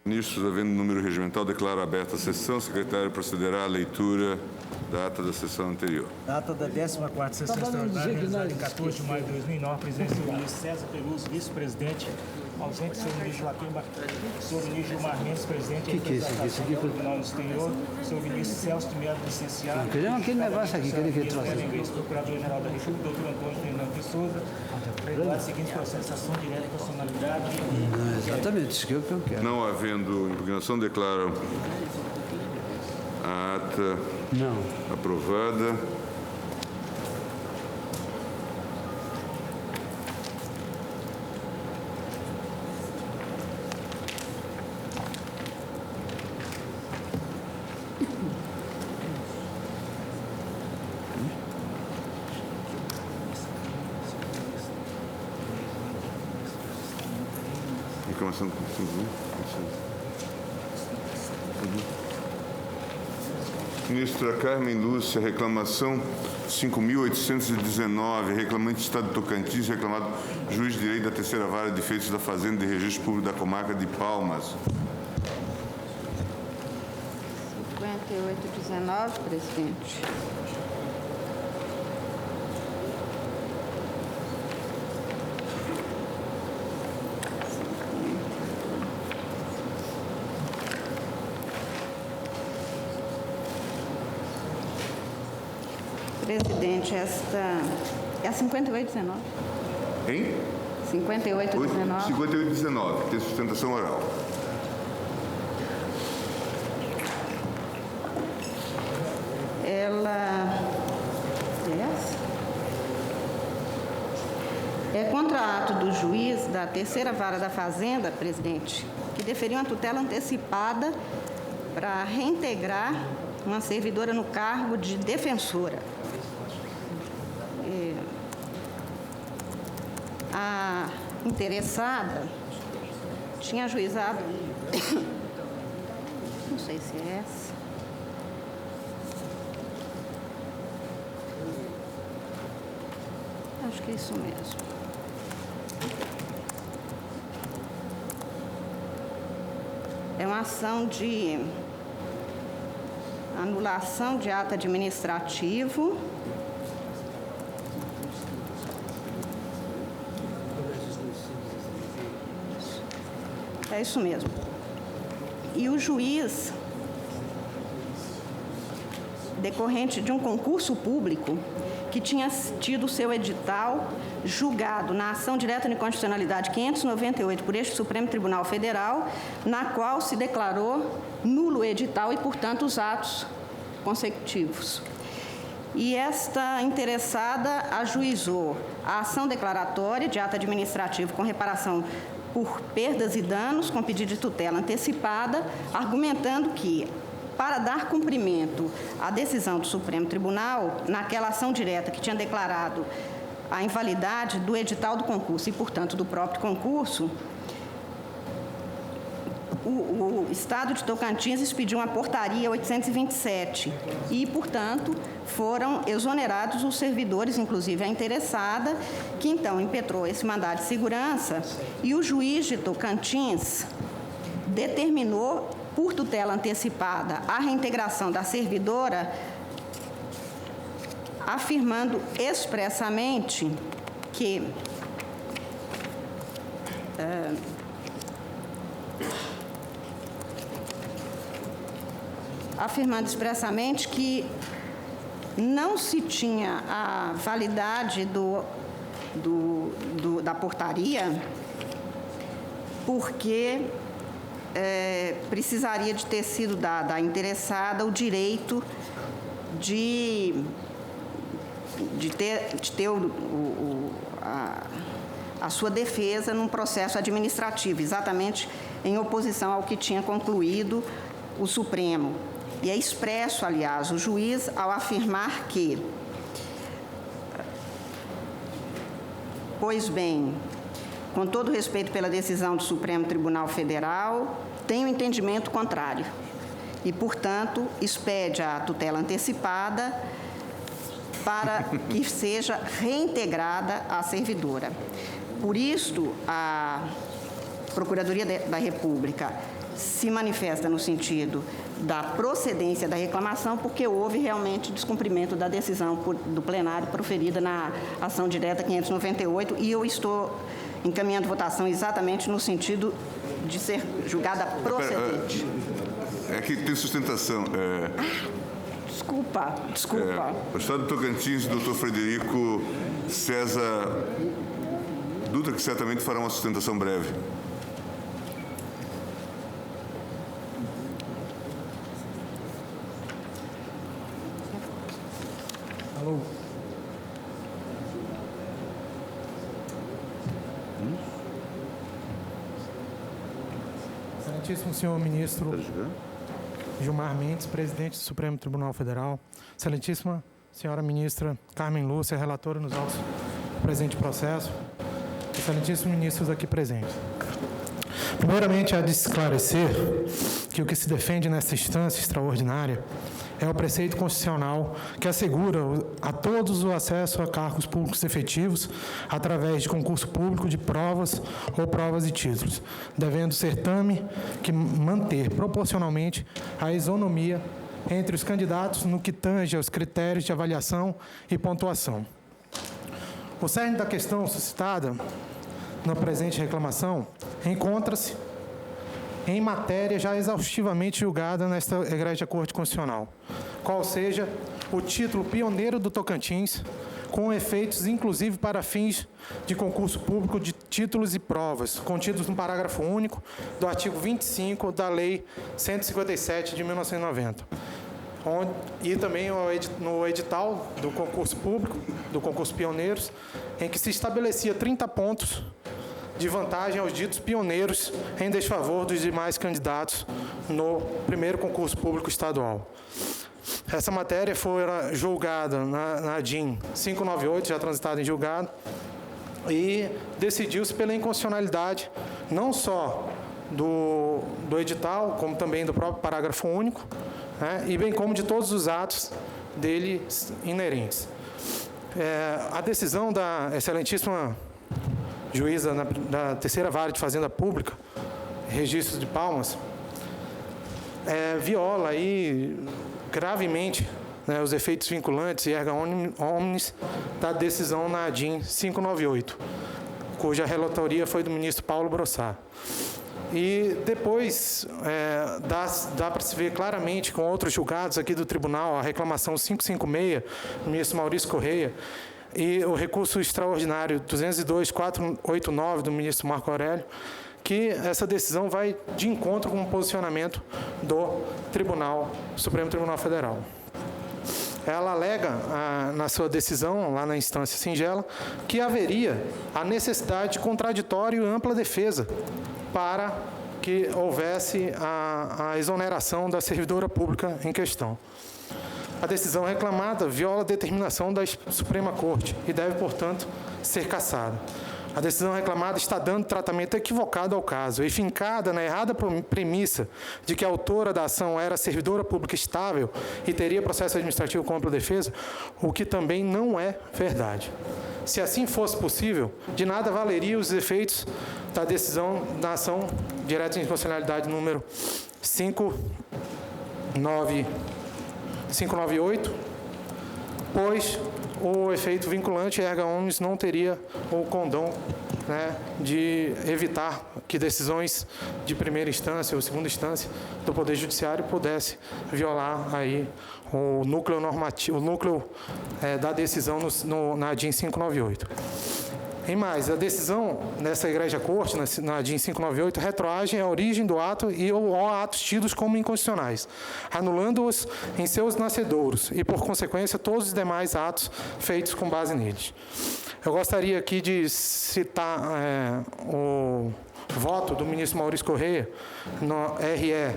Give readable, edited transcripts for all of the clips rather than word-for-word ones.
Ministros, havendo número regimental, declaro aberta a sessão. O secretário procederá à leitura da ata da sessão anterior. Data da 14ª sessão extraordinária, realizada em 14 de maio de 2009, presidente do ministro César Peluso, vice-presidente, ausente senhor ministro Joaquim senhor ministro Gilmar Mendes, presidente da representação do Tribunal no Exterior, senhor ministro Celso de Mello, licenciado, Aquele negócio aqui, cadê que ele trouxe? procurador-geral da República, doutor Antônio Fernando de Souza, regular os seguintes processos: ação direta, personalidade e... Exatamente, isso que eu quero. Não havendo impugnação, declaro a ata Não. aprovada. Reclamação do Ministra Carmen Lúcia, reclamação 5.819, reclamante Estado de Tocantins, reclamado juiz de direito da terceira vara de feitos da Fazenda e Registro Público da Comarca de Palmas. 5819, presidente. Presidente, esta é a 5819. Hein? 5819. 5819, tem sustentação oral. Ela é contra ato do juiz da terceira vara da Fazenda, presidente, que deferiu uma tutela antecipada para reintegrar uma servidora no cargo de defensora. A interessada tinha ajuizado, não sei se é essa, acho que é isso mesmo. É uma ação de anulação de ato administrativo é isso mesmo. E o juiz, decorrente de um concurso público que tinha tido seu edital julgado na ação direta de inconstitucionalidade 598 por este Supremo Tribunal Federal, na qual se declarou nulo o edital e, portanto, os atos consecutivos. E esta interessada ajuizou a ação declaratória de ato administrativo com reparação por perdas e danos com pedido de tutela antecipada, argumentando que, para dar cumprimento à decisão do Supremo Tribunal, naquela ação direta que tinha declarado a invalidade do edital do concurso e, portanto, do próprio concurso, o Estado de Tocantins expediu uma portaria 827 e, portanto, foram exonerados os servidores, inclusive a interessada, que então impetrou esse mandado de segurança, e o juiz de Tocantins determinou, por tutela antecipada, a reintegração da servidora, afirmando expressamente que não se tinha a validade da portaria, porque precisaria de ter sido dada à interessada o direito de ter a sua defesa num processo administrativo, exatamente em oposição ao que tinha concluído o Supremo. E é expresso, aliás, o juiz ao afirmar que, pois bem, com todo respeito pela decisão do Supremo Tribunal Federal, tenho entendimento contrário e, portanto, expede a tutela antecipada para que seja reintegrada a servidora. Por isto, a Procuradoria da República se manifesta no sentido da procedência da reclamação, porque houve realmente descumprimento da decisão do plenário proferida na ação direta 598, e eu estou encaminhando votação exatamente no sentido de ser julgada procedente. É que tem sustentação. Desculpa. O Estado do Tocantins, doutor Frederico César Dutra, que certamente fará uma sustentação breve. Alô. Excelentíssimo senhor ministro Gilmar Mendes, presidente do Supremo Tribunal Federal, excelentíssima senhora ministra Carmen Lúcia, relatora nos autos do presente processo, excelentíssimos ministros aqui presentes. Primeiramente, há de esclarecer que o que se defende nessa instância extraordinária é o preceito constitucional que assegura a todos o acesso a cargos públicos efetivos através de concurso público de provas ou provas e títulos, devendo o certame que manter proporcionalmente a isonomia entre os candidatos no que tange aos critérios de avaliação e pontuação. O cerne da questão suscitada na presente reclamação encontra-se em matéria já exaustivamente julgada nesta egrégia Corte Constitucional, qual seja o título pioneiro do Tocantins, com efeitos inclusive para fins de concurso público de títulos e provas, contidos no parágrafo único do artigo 25 da Lei 157 de 1990. E também no edital do concurso público, do concurso pioneiros, em que se estabelecia 30 pontos de vantagem aos ditos pioneiros em desfavor dos demais candidatos no primeiro concurso público estadual. Essa matéria foi julgada na DIN 598, já transitada em julgado, e decidiu-se pela inconstitucionalidade não só do edital, como também do próprio parágrafo único, né, e bem como de todos os atos dele inerentes. A decisão da excelentíssima juíza da Terceira Vara de Fazenda Pública, Registro de Palmas, viola aí gravemente, né, os efeitos vinculantes e erga omnes da decisão na DIN 598, cuja relatoria foi do ministro Paulo Brossard. E depois dá para se ver claramente com outros julgados aqui do tribunal, a reclamação 556 do ministro Maurício Correia, e o recurso extraordinário 202.489 do ministro Marco Aurélio, que essa decisão vai de encontro com o posicionamento do Supremo Tribunal Federal. Ela alega, na sua decisão, lá na instância singela, que haveria a necessidade de contraditório e ampla defesa para que houvesse a exoneração da servidora pública em questão. A decisão reclamada viola a determinação da Suprema Corte e deve, portanto, ser cassada. A decisão reclamada está dando tratamento equivocado ao caso e fincada na errada premissa de que a autora da ação era servidora pública estável e teria processo administrativo com ampla defesa, o que também não é verdade. Se assim fosse possível, de nada valeria os efeitos da decisão da ação direta de inconstitucionalidade número 598, pois o efeito vinculante erga omnes não teria o condão, né, de evitar que decisões de primeira instância ou segunda instância do Poder Judiciário pudesse violar aí o núcleo normativo, o núcleo da decisão na DIN 598. Em mais, a decisão nessa egrégia corte, na DIN 598, retroage à origem do ato e ou atos tidos como inconstitucionais, anulando-os em seus nascedouros e, por consequência, todos os demais atos feitos com base neles. Eu gostaria aqui de citar o voto do ministro Maurício Correia, no RE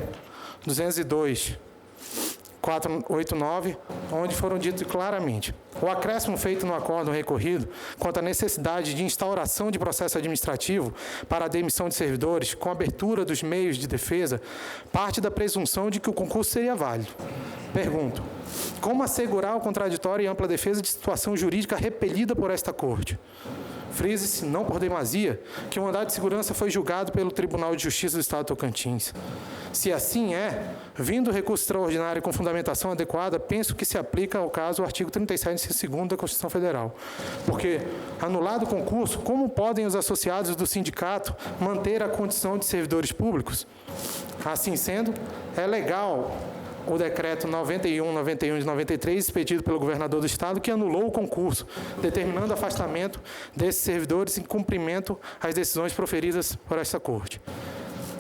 202.489, onde foram ditos claramente: o acréscimo feito no acórdão recorrido quanto à necessidade de instauração de processo administrativo para a demissão de servidores com abertura dos meios de defesa parte da presunção de que o concurso seria válido. Pergunto: como assegurar o contraditório e ampla defesa de situação jurídica repelida por esta Corte? Frise-se, não por demasia, que o mandado de segurança foi julgado pelo Tribunal de Justiça do Estado de Tocantins. Se assim é, vindo o recurso extraordinário com fundamentação adequada, penso que se aplica ao caso o artigo 37, inciso 2º da Constituição Federal. Porque, anulado o concurso, como podem os associados do sindicato manter a condição de servidores públicos? Assim sendo, é legal o decreto 91 de 93, expedido pelo governador do Estado, que anulou o concurso, determinando afastamento desses servidores em cumprimento às decisões proferidas por esta Corte.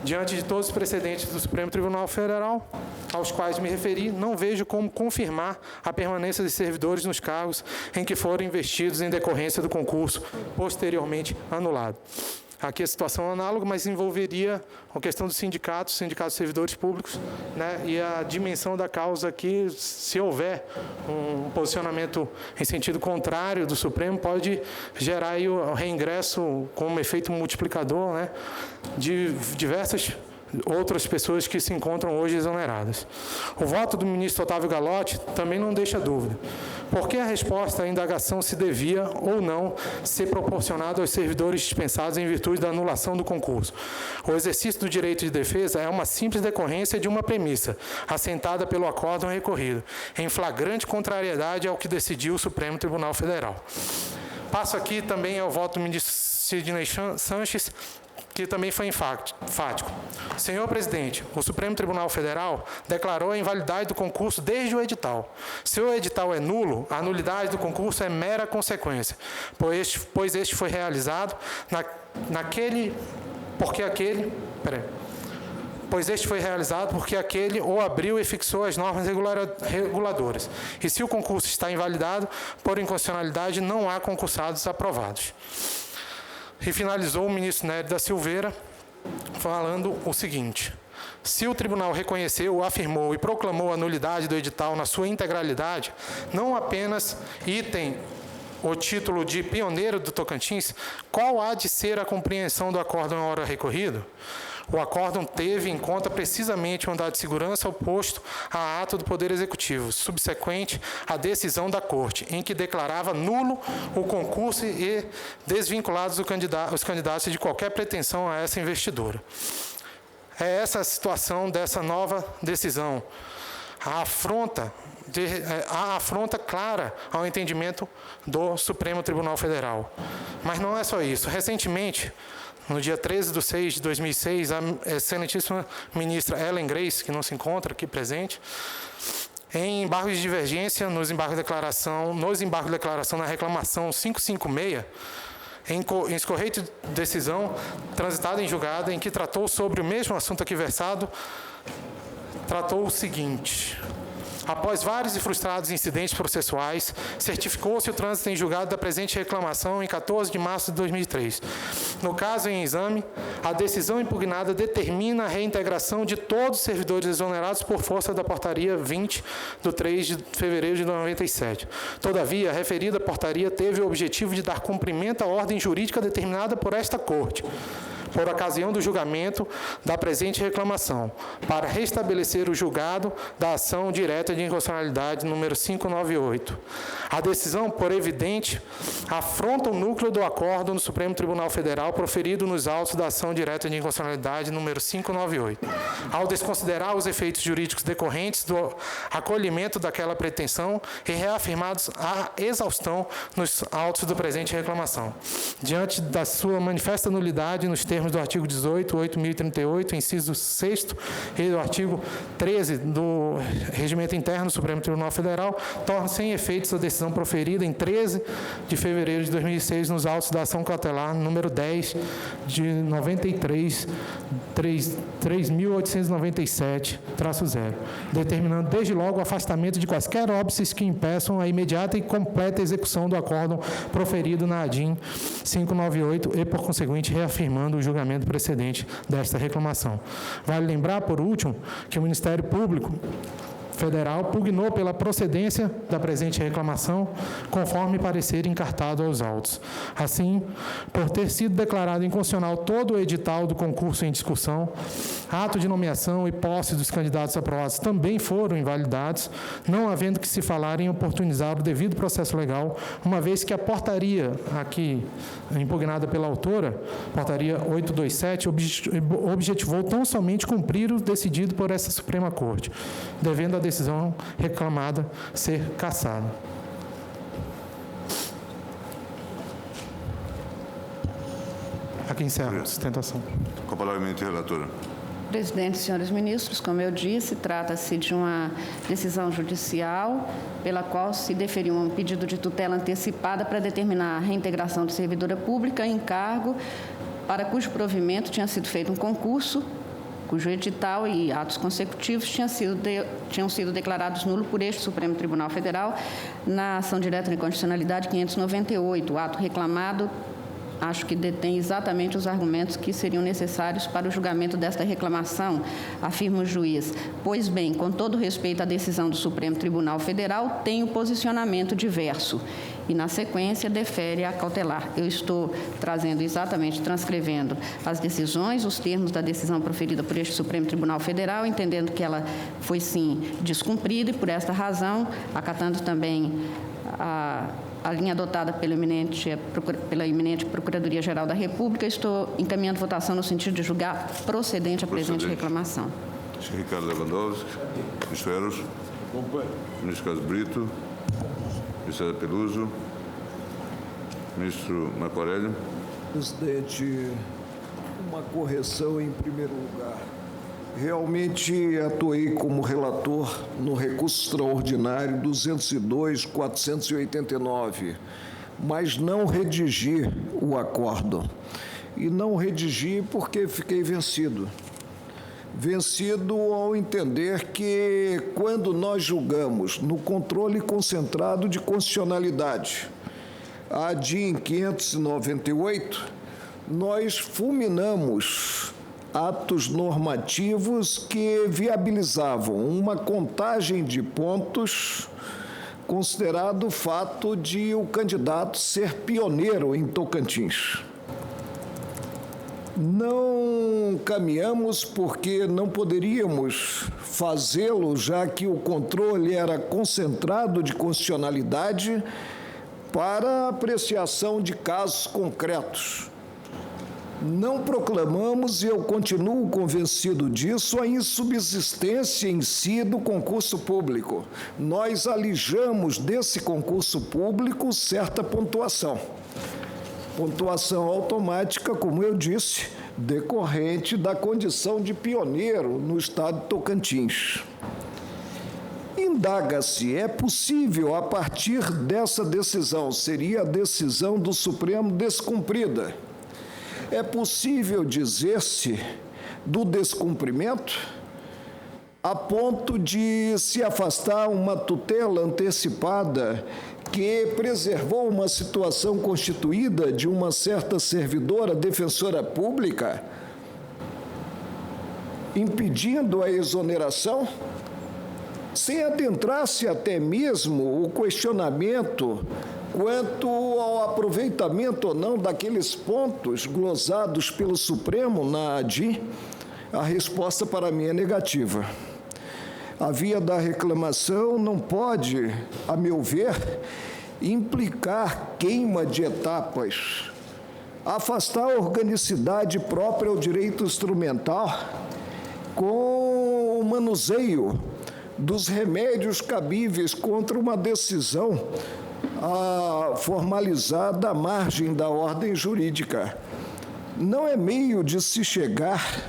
Diante de todos os precedentes do Supremo Tribunal Federal, aos quais me referi, não vejo como confirmar a permanência de servidores nos cargos em que foram investidos em decorrência do concurso posteriormente anulado. Aqui a situação é análoga, mas envolveria a questão dos sindicatos de servidores públicos, né, e a dimensão da causa que, se houver um posicionamento em sentido contrário do Supremo, pode gerar aí o reingresso como efeito multiplicador, né, de diversas outras pessoas que se encontram hoje exoneradas. O voto do ministro Otávio Galotti também não deixa dúvida. Por que a resposta à indagação se devia ou não ser proporcionada aos servidores dispensados em virtude da anulação do concurso? O exercício do direito de defesa é uma simples decorrência de uma premissa, assentada pelo acórdão recorrido, em flagrante contrariedade ao que decidiu o Supremo Tribunal Federal. Passo aqui também ao voto do ministro Sidney Sanches, que também foi enfático. Senhor presidente, o Supremo Tribunal Federal declarou a invalidade do concurso desde o edital. Se o edital é nulo, a nulidade do concurso é mera consequência, pois este foi realizado porque aquele o abriu e fixou as normas reguladoras. E se o concurso está invalidado por inconstitucionalidade, não há concursados aprovados. E finalizou o ministro Nery da Silveira falando o seguinte: se o tribunal reconheceu, afirmou e proclamou a nulidade do edital na sua integralidade, não apenas item o título de pioneiro do Tocantins, qual há de ser a compreensão do acórdão em hora recorrido? O acórdão teve em conta precisamente o mandado de segurança oposto a ato do Poder Executivo, subsequente à decisão da Corte, em que declarava nulo o concurso e desvinculados os candidatos de qualquer pretensão a essa investidura. É essa a situação dessa nova decisão. A afronta clara ao entendimento do Supremo Tribunal Federal. Mas não é só isso. Recentemente, no dia 13/6/2006, a excelentíssima ministra Ellen Grace, que não se encontra aqui presente, em embargo de divergência, nos embargos de declaração na reclamação 556, em escorreito de decisão transitada em julgado, em que tratou sobre o mesmo assunto aqui versado, tratou o seguinte: após vários e frustrados incidentes processuais, certificou-se o trânsito em julgado da presente reclamação em 14 de março de 2003. No caso em exame, a decisão impugnada determina a reintegração de todos os servidores exonerados por força da portaria 20, de 3 de fevereiro de 97. Todavia, a referida portaria teve o objetivo de dar cumprimento à ordem jurídica determinada por esta Corte, por ocasião do julgamento da presente reclamação, para restabelecer o julgado da ação direta de inconstitucionalidade número 598. A decisão, por evidente, afronta o núcleo do acórdão do Supremo Tribunal Federal proferido nos autos da ação direta de inconstitucionalidade número 598. Ao desconsiderar os efeitos jurídicos decorrentes do acolhimento daquela pretensão e reafirmados à exaustão nos autos do presente reclamação. Diante da sua manifesta nulidade nos termos do artigo 18, 8.038, inciso 6º, e do artigo 13 do Regimento Interno do Supremo Tribunal Federal, torna sem efeitos a decisão proferida em 13 de fevereiro de 2006 nos autos da ação cautelar número 10 de 93, 3.897-0, determinando desde logo o afastamento de quaisquer óbices que impeçam a imediata e completa execução do acórdão proferido na ADIM 598 e, por conseguinte, reafirmando o julgamento precedente desta reclamação. Vale lembrar, por último, que o Ministério Público Federal pugnou pela procedência da presente reclamação, conforme parecer encartado aos autos. Assim, por ter sido declarado inconstitucional todo o edital do concurso em discussão, ato de nomeação e posse dos candidatos aprovados também foram invalidados, não havendo que se falar em oportunizar o devido processo legal, uma vez que a portaria aqui impugnada pela autora, portaria 827, objetivou tão somente cumprir o decidido por essa Suprema Corte, devendo a decisão reclamada ser cassada. Aqui encerra a sustentação. Com a palavra, eminente relatora. Presidente, senhores ministros, como eu disse, trata-se de uma decisão judicial pela qual se deferiu um pedido de tutela antecipada para determinar a reintegração de servidora pública em cargo para cujo provimento tinha sido feito um concurso, cujo edital e atos consecutivos tinham sido declarados nulo por este Supremo Tribunal Federal na ação direta de inconstitucionalidade 598, o ato reclamado. Acho que detém exatamente os argumentos que seriam necessários para o julgamento desta reclamação, afirma o juiz. Pois bem, com todo respeito à decisão do Supremo Tribunal Federal, tem o posicionamento diverso e, na sequência, defere a cautelar. Eu estou trazendo exatamente, transcrevendo as decisões, os termos da decisão proferida por este Supremo Tribunal Federal, entendendo que ela foi, sim, descumprida e, por esta razão, acatando também a linha adotada pela eminente Procuradoria-Geral da República, estou encaminhando votação no sentido de julgar procedente a presente reclamação. Ministro Ricardo Lewandowski, ministro Eros, ministro Carlos Brito, ministro César Peluso, ministro Marco Aurélio. Presidente, uma correção em primeiro lugar. Realmente atuei como relator no recurso extraordinário 202.489, mas não redigi o acórdão. E não redigi porque fiquei vencido. Vencido ao entender que, quando nós julgamos no controle concentrado de constitucionalidade, a DIN 598, nós fulminamos atos normativos que viabilizavam uma contagem de pontos, considerado o fato de o candidato ser pioneiro em Tocantins. Não caminhamos porque não poderíamos fazê-lo, já que o controle era concentrado de constitucionalidade para apreciação de casos concretos. Não proclamamos, e eu continuo convencido disso, a insubsistência em si do concurso público. Nós alijamos desse concurso público certa pontuação. Pontuação automática, como eu disse, decorrente da condição de pioneiro no estado de Tocantins. Indaga-se, é possível, a partir dessa decisão, seria a decisão do Supremo descumprida, é possível dizer-se do descumprimento a ponto de se afastar uma tutela antecipada que preservou uma situação constituída de uma certa servidora defensora pública, impedindo a exoneração, sem adentrar-se até mesmo o questionamento quanto ao aproveitamento ou não daqueles pontos glosados pelo Supremo na ADI. A resposta para mim é negativa. A via da reclamação não pode, a meu ver, implicar queima de etapas, afastar a organicidade própria ao direito instrumental com o manuseio dos remédios cabíveis contra uma decisão formalizada à margem da ordem jurídica. Não é meio de se chegar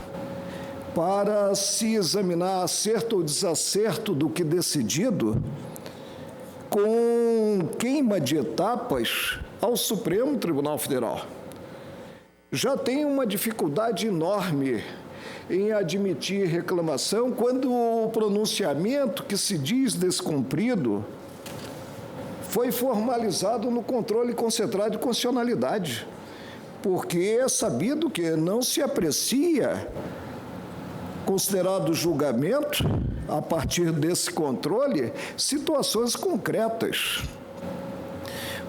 para se examinar acerto ou desacerto do que decidido com queima de etapas ao Supremo Tribunal Federal. Já tem uma dificuldade enorme em admitir reclamação quando o pronunciamento que se diz descumprido foi formalizado no controle concentrado de constitucionalidade, porque é sabido que não se aprecia considerado julgamento, a partir desse controle, situações concretas.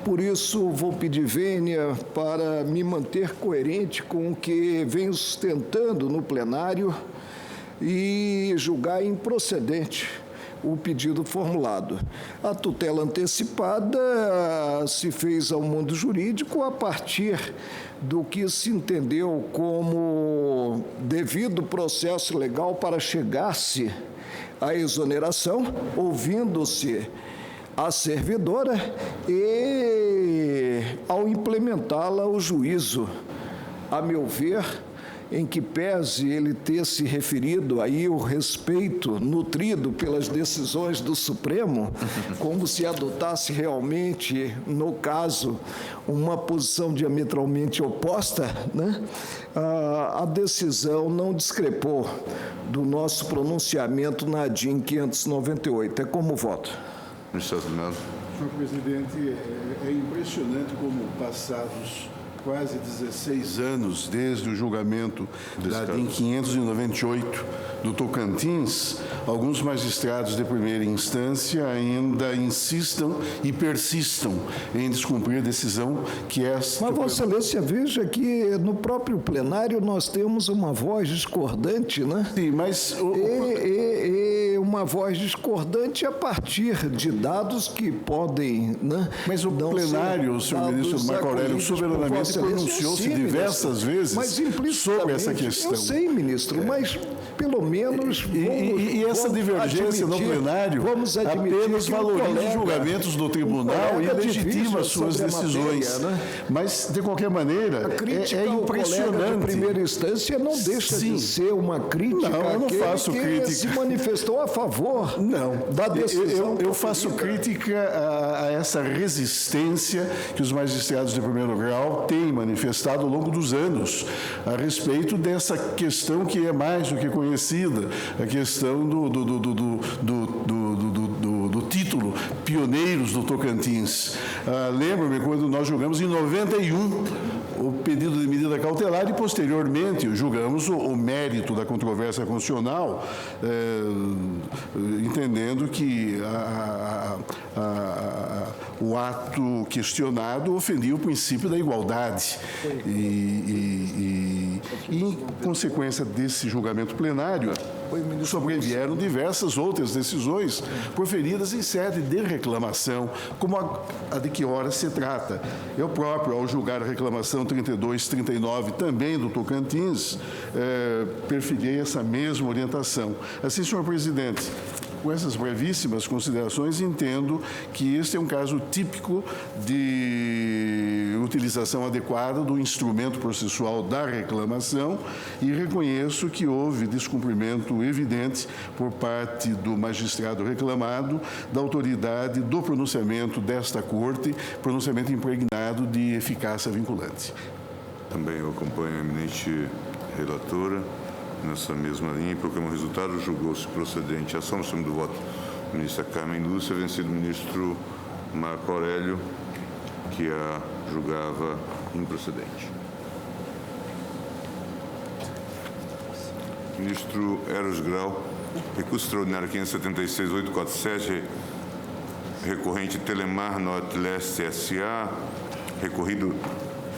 Por isso, vou pedir vênia para me manter coerente com o que venho sustentando no plenário e julgar improcedente o pedido formulado. A tutela antecipada se fez ao mundo jurídico a partir do que se entendeu como devido processo legal para chegar-se à exoneração, ouvindo-se a servidora e, ao implementá-la, o juízo, a meu ver, em que pese ele ter se referido aí o respeito nutrido pelas decisões do Supremo, como se adotasse realmente, no caso, uma posição diametralmente oposta, né? A decisão não discrepou do nosso pronunciamento na ADIM 598. É como voto. Ministro Celso de Mello. Senhor presidente, é impressionante como passados quase 16 anos desde o julgamento da ADIM 598 do Tocantins, alguns magistrados de primeira instância ainda insistam e persistam em descumprir a decisão que esta... Mas, Vossa Excelência, veja que no próprio plenário nós temos uma voz discordante, né? Sim, mas... uma voz discordante a partir de dados que podem... né, mas o plenário, senhor ministro Marco Aurélio, soberanamente pronunciou-se diversas vezes sobre essa questão. Eu sei, ministro, mas pelo menos... E essa divergência no plenário apenas valoriza os julgamentos do tribunal e legitima suas decisões. Matéria, né? Mas, de qualquer maneira, é impressionante. De primeira instância não deixa de ser uma crítica. Não, eu não faço crítica. Se manifestou a favor da decisão. Eu faço crítica a essa resistência que os magistrados de primeiro grau têm manifestado ao longo dos anos a respeito dessa questão que é mais do que conhecida, a questão do título Pioneiros do Tocantins. Lembro-me quando nós julgamos em 91 o pedido de medida cautelar e, posteriormente, julgamos o mérito da controvérsia constitucional, entendendo que o ato questionado ofendia o princípio da igualdade. E em consequência desse julgamento plenário, sobrevieram diversas outras decisões proferidas em sede de reclamação, como a de que hora se trata. Eu próprio, ao julgar a reclamação 3239, também do Tocantins, perfilhei essa mesma orientação. Assim, senhor presidente, com essas brevíssimas considerações, entendo que este é um caso típico de utilização adequada do instrumento processual da reclamação e reconheço que houve descumprimento evidente por parte do magistrado reclamado da autoridade do pronunciamento desta Corte, pronunciamento impregnado de eficácia vinculante. Também eu acompanho a eminente relatora nessa mesma linha e proclamo o resultado. Julgou-se procedente a ação no segundo voto ministra Carmen Lúcia, vencido o ministro Marco Aurélio, que a julgava improcedente. Ministro Eros Grau, recurso extraordinário 576.847, recorrente Telemar Norte-Leste S.A.,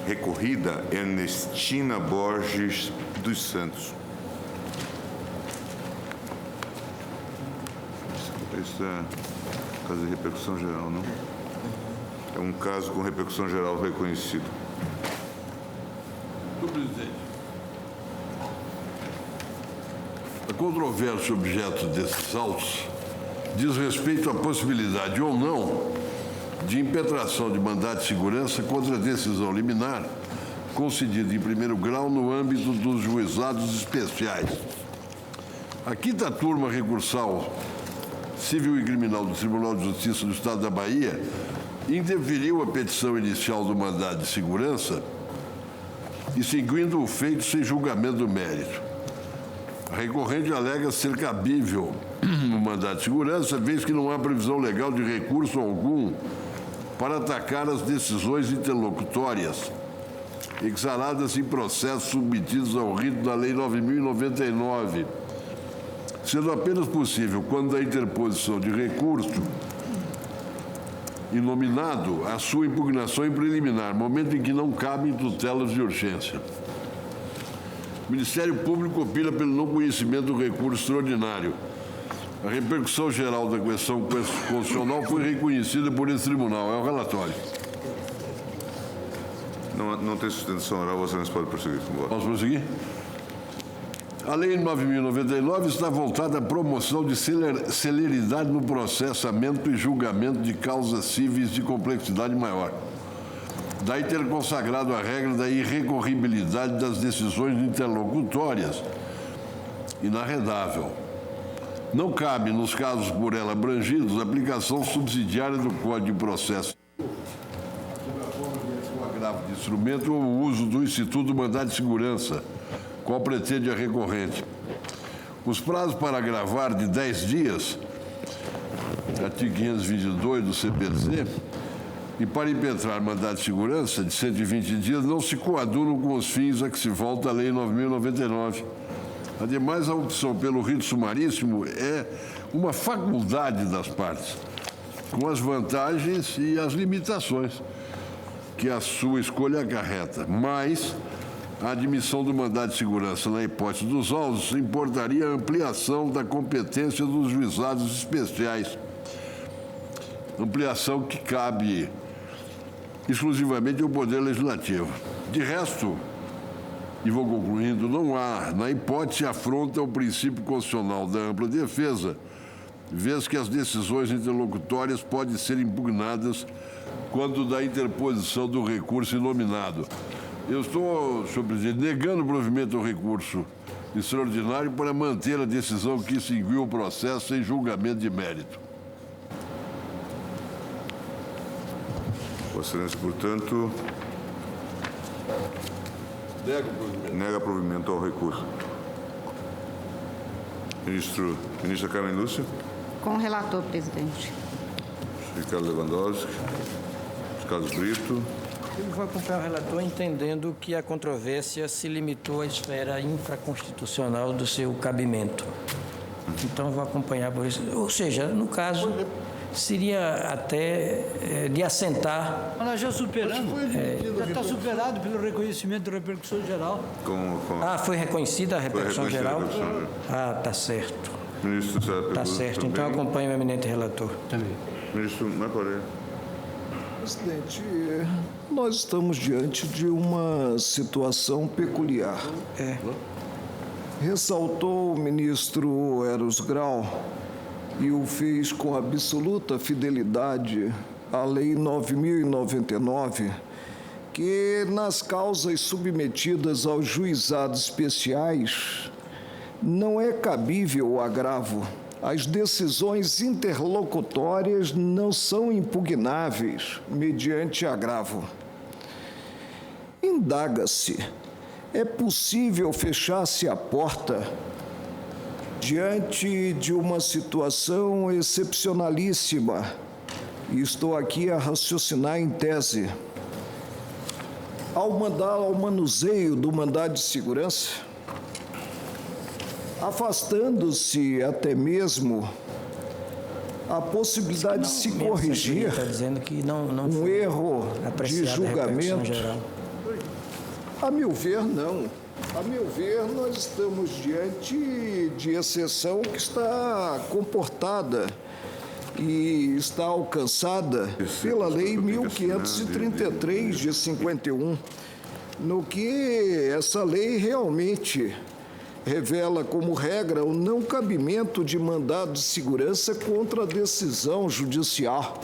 recorrida Ernestina Borges dos Santos. Esse é caso de repercussão geral, não? É um caso com repercussão geral reconhecido. Senhor presidente, a controvérsia objeto desses autos diz respeito à possibilidade ou não de impetração de mandado de segurança contra a decisão liminar concedida em primeiro grau no âmbito dos juizados especiais. A quinta turma recursal civil e criminal do Tribunal de Justiça do Estado da Bahia indeferiu a petição inicial do mandado de segurança e seguindo o feito sem julgamento do mérito. A recorrente alega ser cabível o mandado de segurança, vez que não há previsão legal de recurso algum para atacar as decisões interlocutórias exaladas em processos submetidos ao rito da Lei 9.099, sendo apenas possível, quando da interposição de recurso inominado, a sua impugnação em preliminar, momento em que não cabem tutelas de urgência. O Ministério Público opina pelo não conhecimento do recurso extraordinário. A repercussão geral da questão constitucional foi reconhecida por esse tribunal. É o relatório. Não tem sustentação oral, Vossa Excelência pode prosseguir. Posso prosseguir? A Lei 9.099 está voltada à promoção de celeridade no processamento e julgamento de causas cíveis de complexidade maior. Daí ter consagrado a regra da irrecorribilidade das decisões interlocutórias, inarredável. Não cabe, nos casos por ela abrangidos, aplicação subsidiária do Código de Processo com agravo de instrumento ou o uso do Instituto do Mandado de Segurança, qual pretende a recorrente. Os prazos para agravar de 10 dias, artigo 522 do CPC, e para impetrar mandado de segurança de 120 dias não se coadunam com os fins a que se volta a Lei 9.099. Ademais, a opção pelo rito sumaríssimo é uma faculdade das partes, com as vantagens e as limitações que a sua escolha acarreta. Mas a admissão do mandado de segurança na hipótese dos autos importaria a ampliação da competência dos juizados especiais, ampliação que cabe exclusivamente ao Poder Legislativo. De resto, e vou concluindo, não há, na hipótese, afronta ao princípio constitucional da ampla defesa, vez que as decisões interlocutórias podem ser impugnadas quando da interposição do recurso inominado. Eu estou, senhor presidente, negando o provimento ao recurso extraordinário para manter a decisão que extinguiu o processo em julgamento de mérito. Vossa Excelência, portanto, nega provimento ao recurso. Ministra Carmen Lúcia. Com o relator, presidente. Ricardo Lewandowski. Carlos Brito. Eu vou acompanhar o relator entendendo que a controvérsia se limitou à esfera infraconstitucional do seu cabimento. Então, vou acompanhar por isso. Ou seja, no caso, seria até de assentar... Mas nós já superamos. Já está superado pelo reconhecimento da repercussão geral. Foi reconhecida a repercussão geral? Tá certo. Ministro, tá certo. Então, acompanho o eminente relator. Também. Ministro Macoré. Presidente, nós estamos diante de uma situação peculiar. Ressaltou o ministro Eros Grau e o fez com absoluta fidelidade à Lei 9.099, que nas causas submetidas aos juizados especiais não é cabível o agravo. As decisões interlocutórias não são impugnáveis mediante agravo. Indaga-se, é possível fechar-se a porta diante de uma situação excepcionalíssima, e estou aqui a raciocinar em tese, ao manuseio do mandado de segurança, afastando-se até mesmo a possibilidade de se corrigir um erro de julgamento. A meu ver, não. A meu ver, nós estamos diante de exceção que está comportada e está alcançada pela Lei 1533 de 51, no que essa lei realmente revela como regra o não cabimento de mandado de segurança contra a decisão judicial.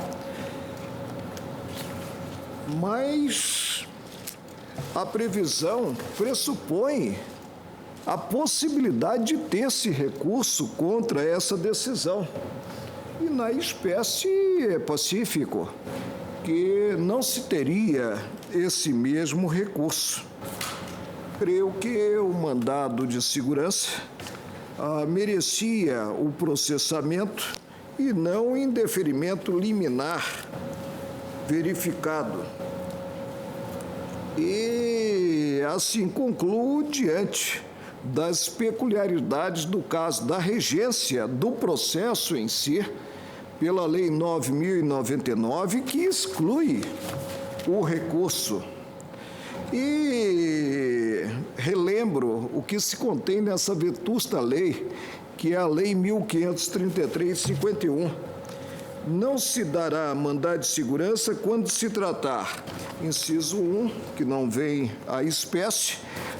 Mas a previsão pressupõe a possibilidade de ter-se recurso contra essa decisão. E na espécie é pacífico que não se teria esse mesmo recurso. Creio que o mandado de segurança merecia o processamento e não o indeferimento liminar verificado. E assim concluo diante das peculiaridades do caso da regência do processo em si, pela Lei 9.099, que exclui o recurso. E relembro o que se contém nessa vetusta lei, que é a Lei 1533/51. Não se dará mandado de segurança quando se tratar, inciso 1, que não vem a espécie,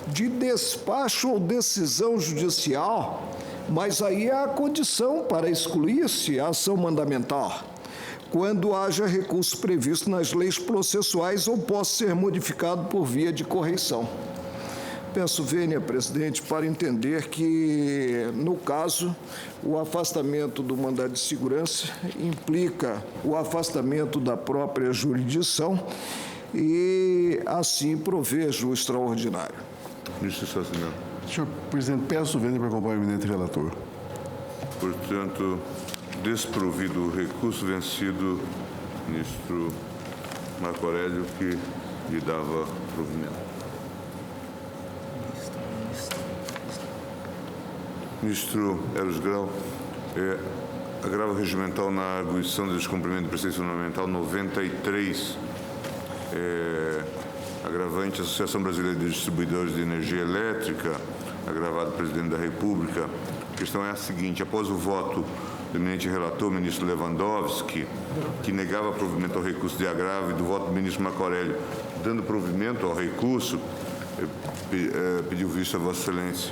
de despacho ou decisão judicial, mas aí há a condição para excluir-se a ação mandamental, quando haja recurso previsto nas leis processuais ou possa ser modificado por via de correição. Peço vênia, presidente, para entender que, no caso, o afastamento do mandado de segurança implica o afastamento da própria jurisdição e, assim, provejo o extraordinário. Ministro Celso de Mello. Senhor presidente, peço vênia para acompanhar o eminente relator. Portanto, desprovido o recurso vencido, ministro Marco Aurélio, que lhe dava provimento. Ministro Eros Grau, agravo regimental na arguição de descumprimento de preceito fundamental 93, agravante Associação Brasileira de Distribuidores de Energia Elétrica, agravado presidente da República. A questão é a seguinte: após o voto do eminente relator, ministro Lewandowski, que negava provimento ao recurso de agravo, e do voto do ministro Marco Aurélio, dando provimento ao recurso, pediu vista a Vossa Excelência.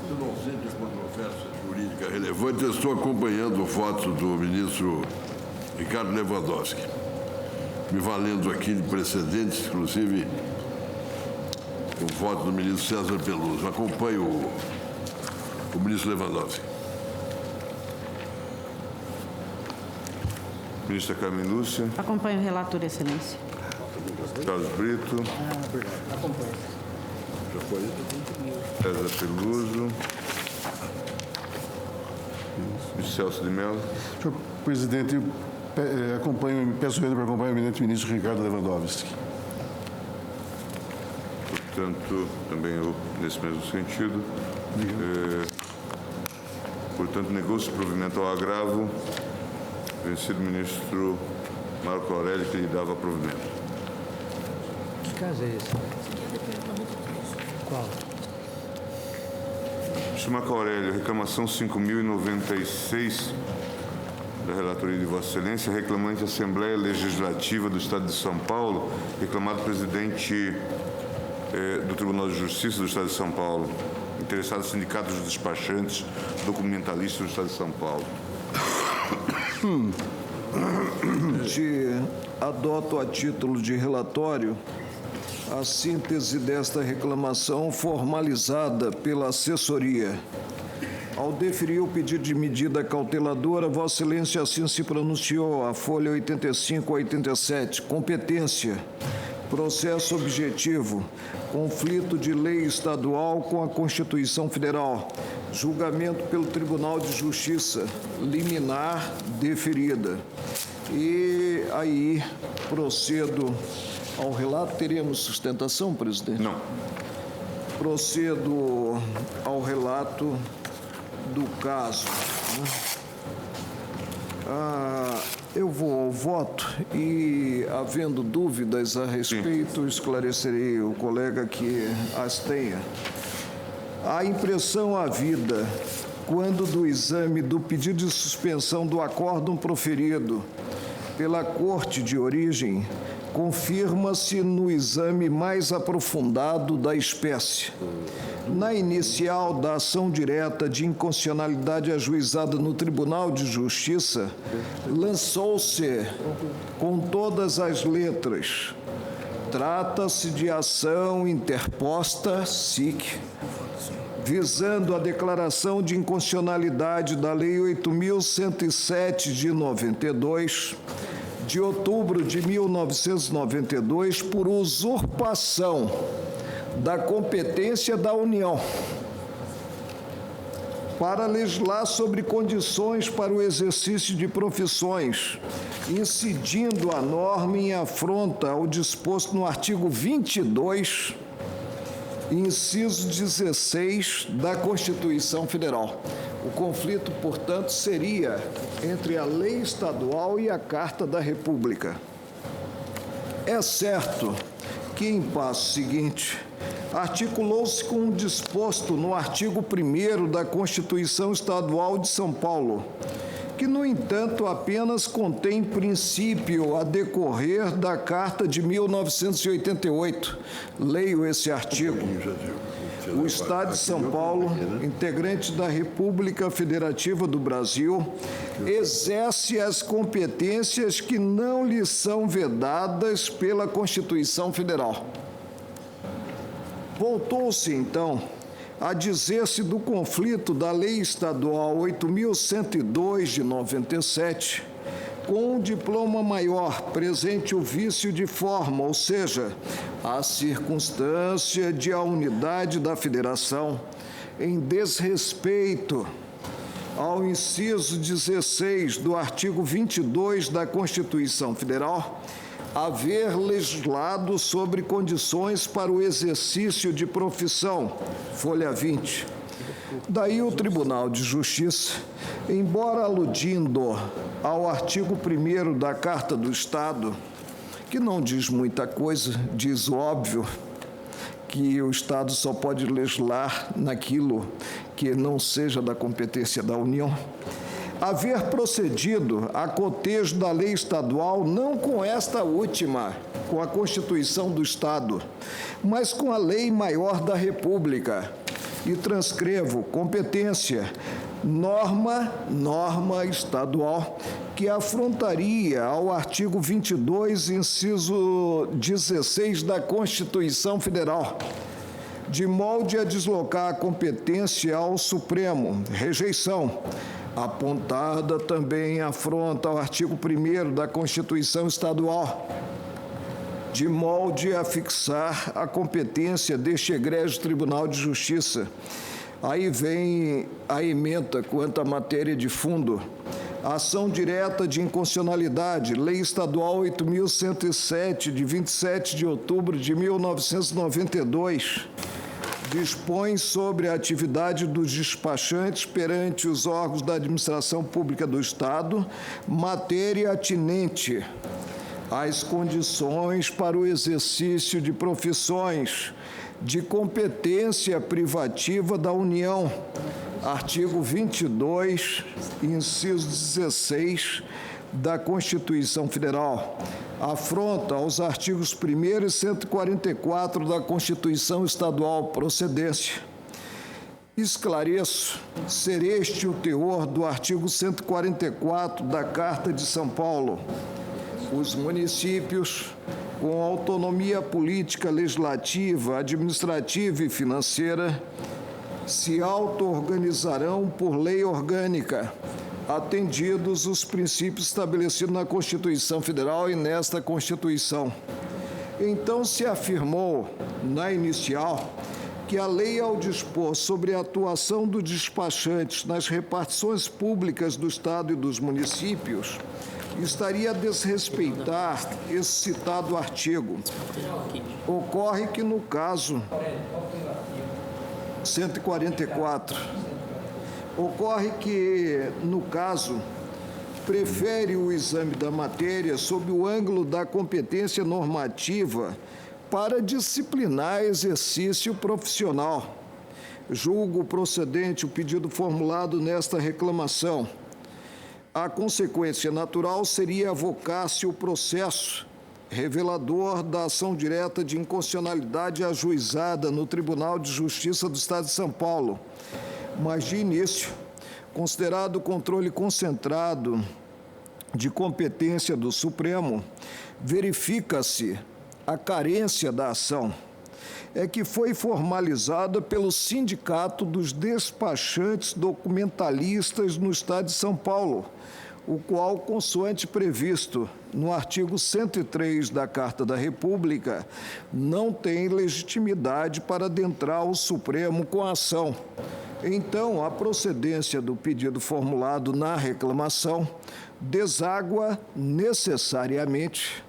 Pelo ausente de controvérsia jurídica relevante, eu estou acompanhando o voto do ministro Ricardo Lewandowski, me valendo aqui de precedentes, inclusive o voto do ministro César Peluso. Acompanho o ministro Lewandowski. Ministra Carmen Lúcia. Acompanho o relator, Excelência. Carlos Brito. Acompanho. César Peluso. Ministro Celso de Mello. Senhor presidente, peço vênia para acompanhar o eminente ministro Ricardo Lewandowski. Portanto, também eu, nesse mesmo sentido. Portanto, negou-se provimento ao agravo, vencido o ministro Marco Aurélio, que lhe dava provimento. Que caso é esse? Qual? Ministro Marco Aurélio, reclamação 5.096 da relatoria de Vossa Excelência, reclamante Assembleia Legislativa do Estado de São Paulo, reclamado presidente do Tribunal de Justiça do Estado de São Paulo, interessado Sindicato dos Despachantes Documentalistas do Estado de São Paulo. Adoto a título de relatório a síntese desta reclamação formalizada pela assessoria. Ao deferir o pedido de medida cauteladora, Vossa Excelência assim se pronunciou, a folha 85 a 87, competência, processo objetivo, conflito de lei estadual com a Constituição Federal, julgamento pelo Tribunal de Justiça, liminar deferida. E aí procedo ao relato. Teremos sustentação, presidente? Não. Procedo ao relato do caso. Eu vou ao voto e, havendo dúvidas a respeito, esclarecerei o colega que as tenha. A impressão havida, quando do exame do pedido de suspensão do acórdão proferido pela Corte de origem, confirma-se no exame mais aprofundado da espécie. Na inicial da ação direta de inconstitucionalidade ajuizada no Tribunal de Justiça, lançou-se com todas as letras: trata-se de ação interposta, SIC, visando a declaração de inconstitucionalidade da Lei 8.107 de 92, de outubro de 1992, por usurpação da competência da União, para legislar sobre condições para o exercício de profissões, incidindo a norma em afronta ao disposto no artigo 22, inciso 16 da Constituição Federal. O conflito, portanto, seria entre a lei estadual e a Carta da República. É certo que, em passo seguinte, articulou-se com o disposto no artigo 1º da Constituição Estadual de São Paulo, que, no entanto, apenas contém princípio a decorrer da Carta de 1988. Leio esse artigo. O Estado de São Paulo, integrante da República Federativa do Brasil, exerce as competências que não lhe são vedadas pela Constituição Federal. Voltou-se, então, a dizer-se do conflito da Lei Estadual 8.102 de 97, com um diploma maior presente o vício de forma, ou seja, a circunstância de a unidade da federação, em desrespeito ao inciso 16 do artigo 22 da Constituição Federal, haver legislado sobre condições para o exercício de profissão, folha 20. Daí o Tribunal de Justiça, embora aludindo ao artigo 1º da Carta do Estado, que não diz muita coisa, diz o óbvio, que o Estado só pode legislar naquilo que não seja da competência da União, haver procedido a cotejo da lei estadual, não com esta última, com a Constituição do Estado, mas com a lei maior da República. E transcrevo competência, norma estadual, que afrontaria ao artigo 22, inciso 16 da Constituição Federal, de molde a deslocar a competência ao Supremo. Rejeição. Apontada também afronta ao artigo 1º da Constituição Estadual, de molde a fixar a competência deste egrégio Tribunal de Justiça. Aí vem a ementa quanto à matéria de fundo. Ação direta de inconstitucionalidade, Lei Estadual 8.107, de 27 de outubro de 1992, dispõe sobre a atividade dos despachantes perante os órgãos da administração pública do Estado, matéria atinente às condições para o exercício de profissões de competência privativa da União. Artigo 22, inciso 16 da Constituição Federal. Afronta aos artigos 1º e 144 da Constituição Estadual, procedência. Esclareço ser este o teor do artigo 144 da Carta de São Paulo. Os municípios, com autonomia política, legislativa, administrativa e financeira, se auto-organizarão por lei orgânica, atendidos os princípios estabelecidos na Constituição Federal e nesta Constituição. Então, se afirmou, na inicial, que a lei, ao dispor sobre a atuação dos despachantes nas repartições públicas do Estado e dos municípios, estaria a desrespeitar esse citado artigo. Ocorre que, no caso 144, prefere o exame da matéria sob o ângulo da competência normativa para disciplinar exercício profissional. Julgo procedente o pedido formulado nesta reclamação. A consequência natural seria avocar-se o processo revelador da ação direta de inconstitucionalidade ajuizada no Tribunal de Justiça do Estado de São Paulo. Mas, de início, considerado o controle concentrado de competência do Supremo, verifica-se a carência da ação. É que foi formalizada pelo Sindicato dos Despachantes Documentalistas no Estado de São Paulo, o qual, consoante previsto no artigo 103 da Carta da República, não tem legitimidade para adentrar o Supremo com a ação, Então, a procedência do pedido formulado na reclamação deságua necessariamente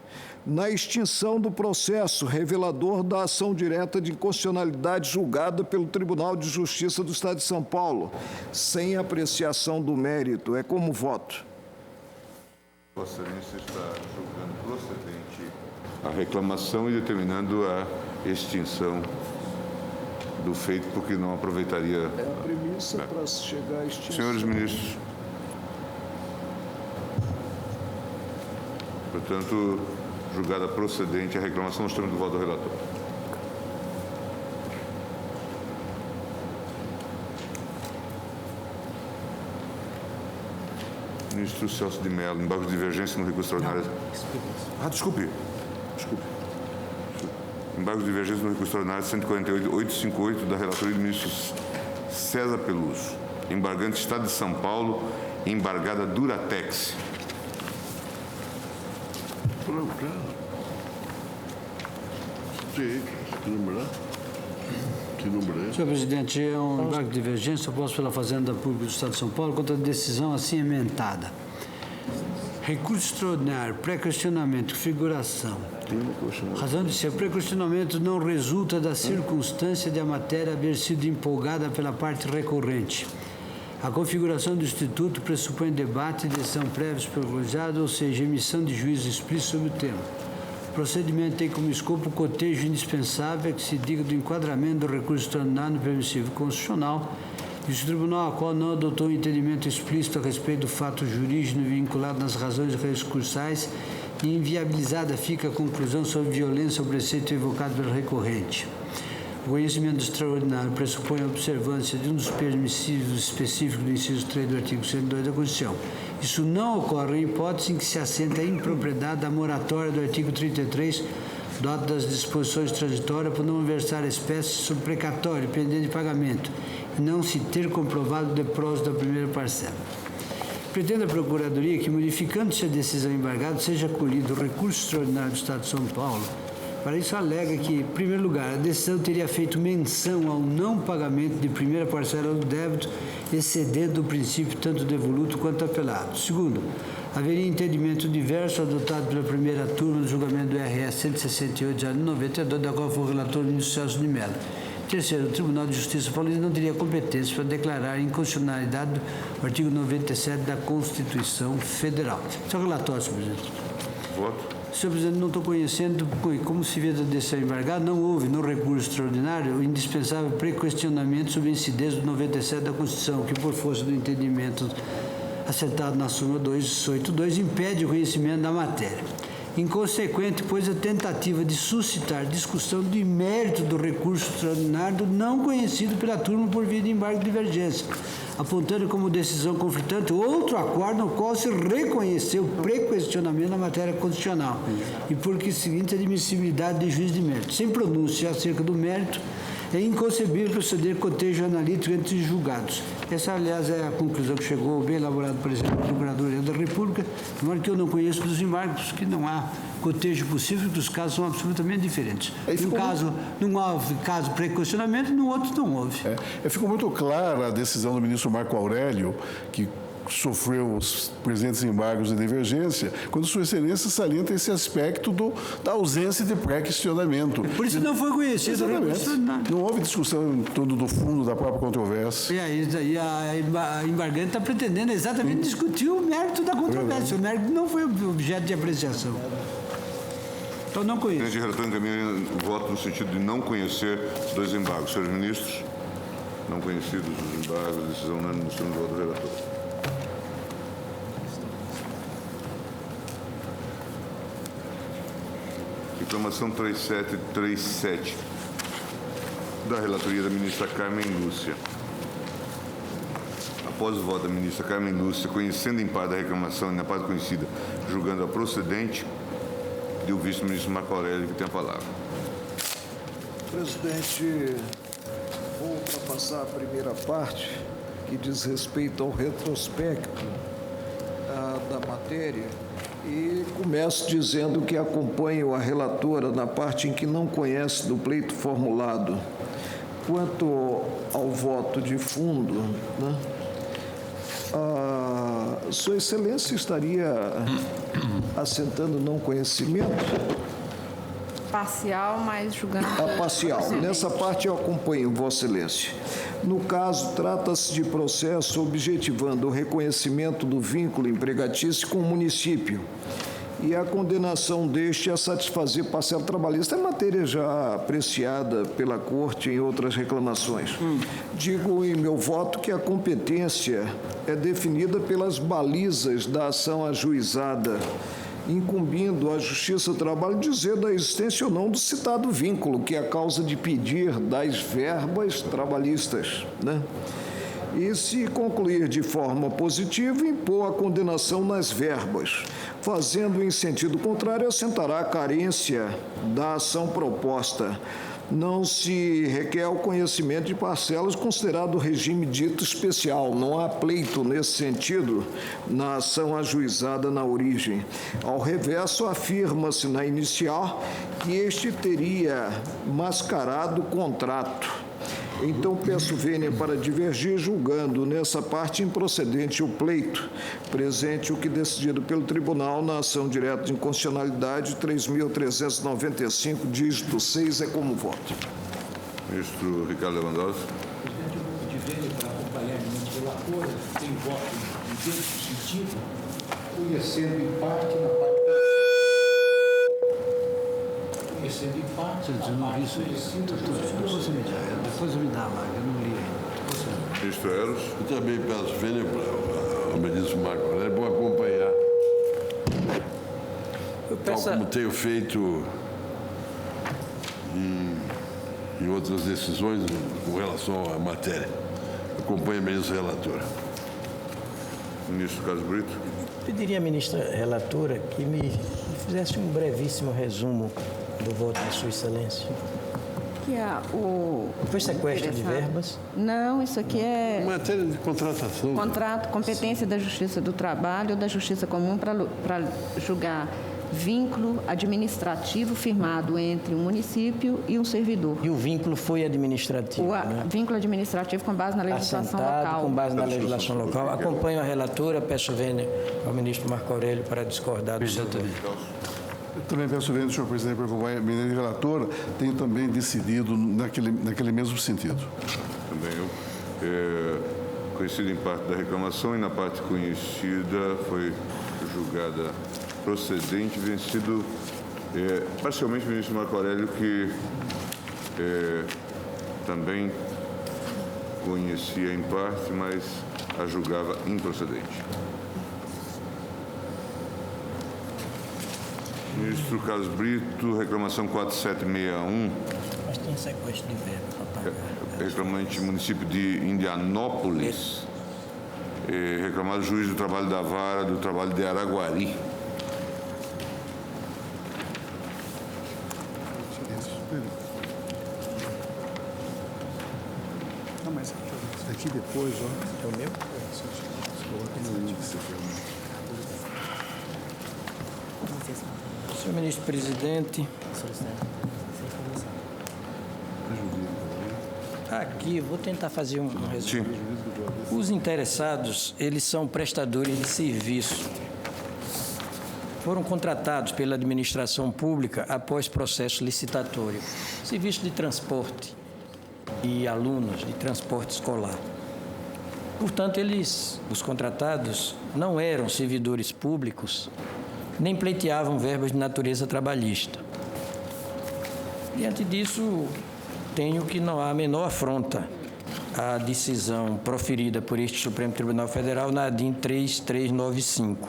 na extinção do processo revelador da ação direta de inconstitucionalidade julgada pelo Tribunal de Justiça do Estado de São Paulo, sem apreciação do mérito. É como voto. Vossa Excelência está julgando procedente a reclamação e determinando a extinção do feito, porque não aproveitaria... É a premissa para chegar à extinção. Senhores ministros, portanto, julgada procedente a reclamação, estamos do voto do relator. Ministro Celso de Mello, embargo de divergência no recurso extraordinário... Desculpe. Embargo de divergência no recurso extraordinário 148.858 da relatoria do ministro César Peluso. Embargante Estado de São Paulo, embargada Duratex. Senhor presidente, é um embargo de divergência proposto pela Fazenda Pública do Estado de São Paulo contra a decisão assim emendada. Recurso extraordinário, pré-questionamento, figuração. Razão de ser, pré-questionamento não resulta da circunstância de a matéria haver sido empolgada pela parte recorrente. A configuração do Instituto pressupõe debate e decisão prévia supervisionada, ou seja, emissão de juízo explícito sobre o tema. O procedimento tem como escopo o cotejo indispensável que se diga do enquadramento do recurso extraordinário no permissivo constitucional e o tribunal, a qual não adotou um entendimento explícito a respeito do fato jurídico vinculado nas razões recursais e inviabilizada fica a conclusão sobre violência ao preceito evocado pelo recorrente. O conhecimento extraordinário pressupõe a observância de um dos permissivos específicos do inciso 3 do artigo 102 da Constituição. Isso não ocorre em hipótese em que se assenta a impropriedade da moratória do artigo 33 do ato das disposições transitórias por não versar espécie sobre precatório pendente de pagamento e não se ter comprovado o depósito da primeira parcela. Pretende a Procuradoria que, modificando-se a decisão embargada, seja acolhido o recurso extraordinário do Estado de São Paulo. Para isso, alega que, em primeiro lugar, a decisão teria feito menção ao não pagamento de primeira parcela do débito, excedendo o princípio tanto devoluto quanto apelado. Segundo, haveria entendimento diverso adotado pela primeira turma do julgamento do RS 168 de 92, da qual foi o relator o ministro Celso de Mello. Terceiro, o Tribunal de Justiça paulista não teria competência para declarar a inconstitucionalidade do artigo 97 da Constituição Federal. Seu relatório, senhor presidente. Voto. Senhor presidente, não estou conhecendo, como se vê da decisão embargada, não houve no recurso extraordinário o indispensável pré-questionamento sobre a incidência do 97 da Constituição, que, por força do entendimento acertado na súmula 282, impede o conhecimento da matéria. Inconsequente, pois, a tentativa de suscitar discussão de mérito do recurso extraordinário não conhecido pela turma por via de embargo de divergência, apontando como decisão conflitante outro acordo no qual se reconheceu o pré-questionamento da matéria constitucional e, por que seguinte, a admissibilidade de juízo de mérito. Sem pronúncia acerca do mérito, é inconcebível proceder cotejo analítico entre os julgados. Essa, aliás, é a conclusão que chegou, bem elaborada, por exemplo, pela Procuradoria da República, de modo que eu não conheço dos embargos, que não há cotejo possível, que os casos são absolutamente diferentes. Num caso, não houve caso pré-questionamento, no outro não houve. Ficou muito clara a decisão do ministro Marco Aurélio, que sofreu os presentes embargos de divergência, quando Sua Excelência salienta esse aspecto da ausência de pré-questionamento. Por isso não foi conhecido. Não houve discussão em torno do fundo da própria controvérsia. E aí a embargante está pretendendo exatamente discutir o mérito da controvérsia. O mérito não foi objeto de apreciação. Então não conheço. O presidente relator encaminha o voto no sentido de não conhecer os dois embargos. Senhores ministros, não conhecidos os embargos, decisão unânime no segundo voto do relator. Reclamação 3737 da relatoria da ministra Carmen Lúcia. Após o voto da ministra Carmen Lúcia, conhecendo em parte da reclamação e na parte conhecida, julgando a procedente, deu vice-ministro Marco Aurélio, que tem a palavra. Presidente, vou ultrapassar a primeira parte, que diz respeito ao retrospecto da matéria, e começo dizendo que acompanho a relatora na parte em que não conhece do pleito formulado. Quanto ao voto de fundo, né, Sua Excelência estaria assentando não conhecimento? Parcial, mas julgando... Parcial. Nessa parte eu acompanho, Vossa Excelência. No caso, trata-se de processo objetivando o reconhecimento do vínculo empregatício com o município e a condenação deste a satisfazer parcela trabalhista. É matéria já apreciada pela Corte em outras reclamações. Digo em meu voto que a competência é definida pelas balizas da ação ajuizada, incumbindo a Justiça do Trabalho dizer da existência ou não do citado vínculo, que é a causa de pedir das verbas trabalhistas, né? E, se concluir de forma positiva, impor a condenação nas verbas. Fazendo em sentido contrário, assentará a carência da ação proposta. Não se requer o conhecimento de parcelas considerado regime dito especial. Não há pleito nesse sentido na ação ajuizada na origem. Ao reverso, afirma-se na inicial que este teria mascarado o contrato. Então, peço vênia para divergir, julgando nessa parte improcedente o pleito, presente o que decidido pelo Tribunal na ação direta de inconstitucionalidade 3.395, dígito 6, é como voto. Ministro Ricardo Lewandowski. Presidente, de vênia para acompanhar o relator, tem voto em dentro sentido, conhecendo em parte na parte... Conhecendo em parte na parte conhecida... Depois me dá lá, eu não li ainda. Ministro Eros. Eu também peço vênia para o ministro Marco Aurélio, é bom acompanhar. Tal como tenho feito em outras decisões com relação à matéria. Acompanho a ministra relatora. Ministro Carlos Brito. Pediria à ministra relatora que me fizesse um brevíssimo resumo do voto de Sua Excelência. Que é o... Foi sequestro de verbas? Não, isso aqui é... Matéria de contratação. Contrato, competência da Justiça do Trabalho ou da Justiça Comum para julgar vínculo administrativo firmado entre um município e um servidor. E o vínculo foi administrativo, né? Vínculo administrativo com base na legislação Assentado local. com base na legislação local. Acompanho a relatora, peço vênia ao ministro Marco Aurélio para discordar do seu voto. Eu também peço vênia, senhor presidente, para acompanhar a ministra relatora, tenho também decidido naquele mesmo sentido. Também eu. Conhecido em parte da reclamação e na parte conhecida foi julgada procedente, vencido parcialmente o ministro Marco Aurélio, que também conhecia em parte, mas a julgava improcedente. Ministro Carlos Brito, reclamação 4761. Mas tem sequestro de verba para pagar. Reclamante município de Indianópolis. Reclamado juiz do trabalho da Vara do Trabalho de Araguari. Não, mas aqui depois, ó. É o meu? Senhor ministro presidente, aqui vou tentar fazer um resumo. Os interessados, eles são prestadores de serviço. Foram contratados pela administração pública após processo licitatório. Serviço de transporte e alunos de transporte escolar. Portanto, os contratados, não eram servidores públicos, nem pleiteavam verbas de natureza trabalhista. Diante disso, tenho que não há a menor afronta à decisão proferida por este Supremo Tribunal Federal na ADIM 3395.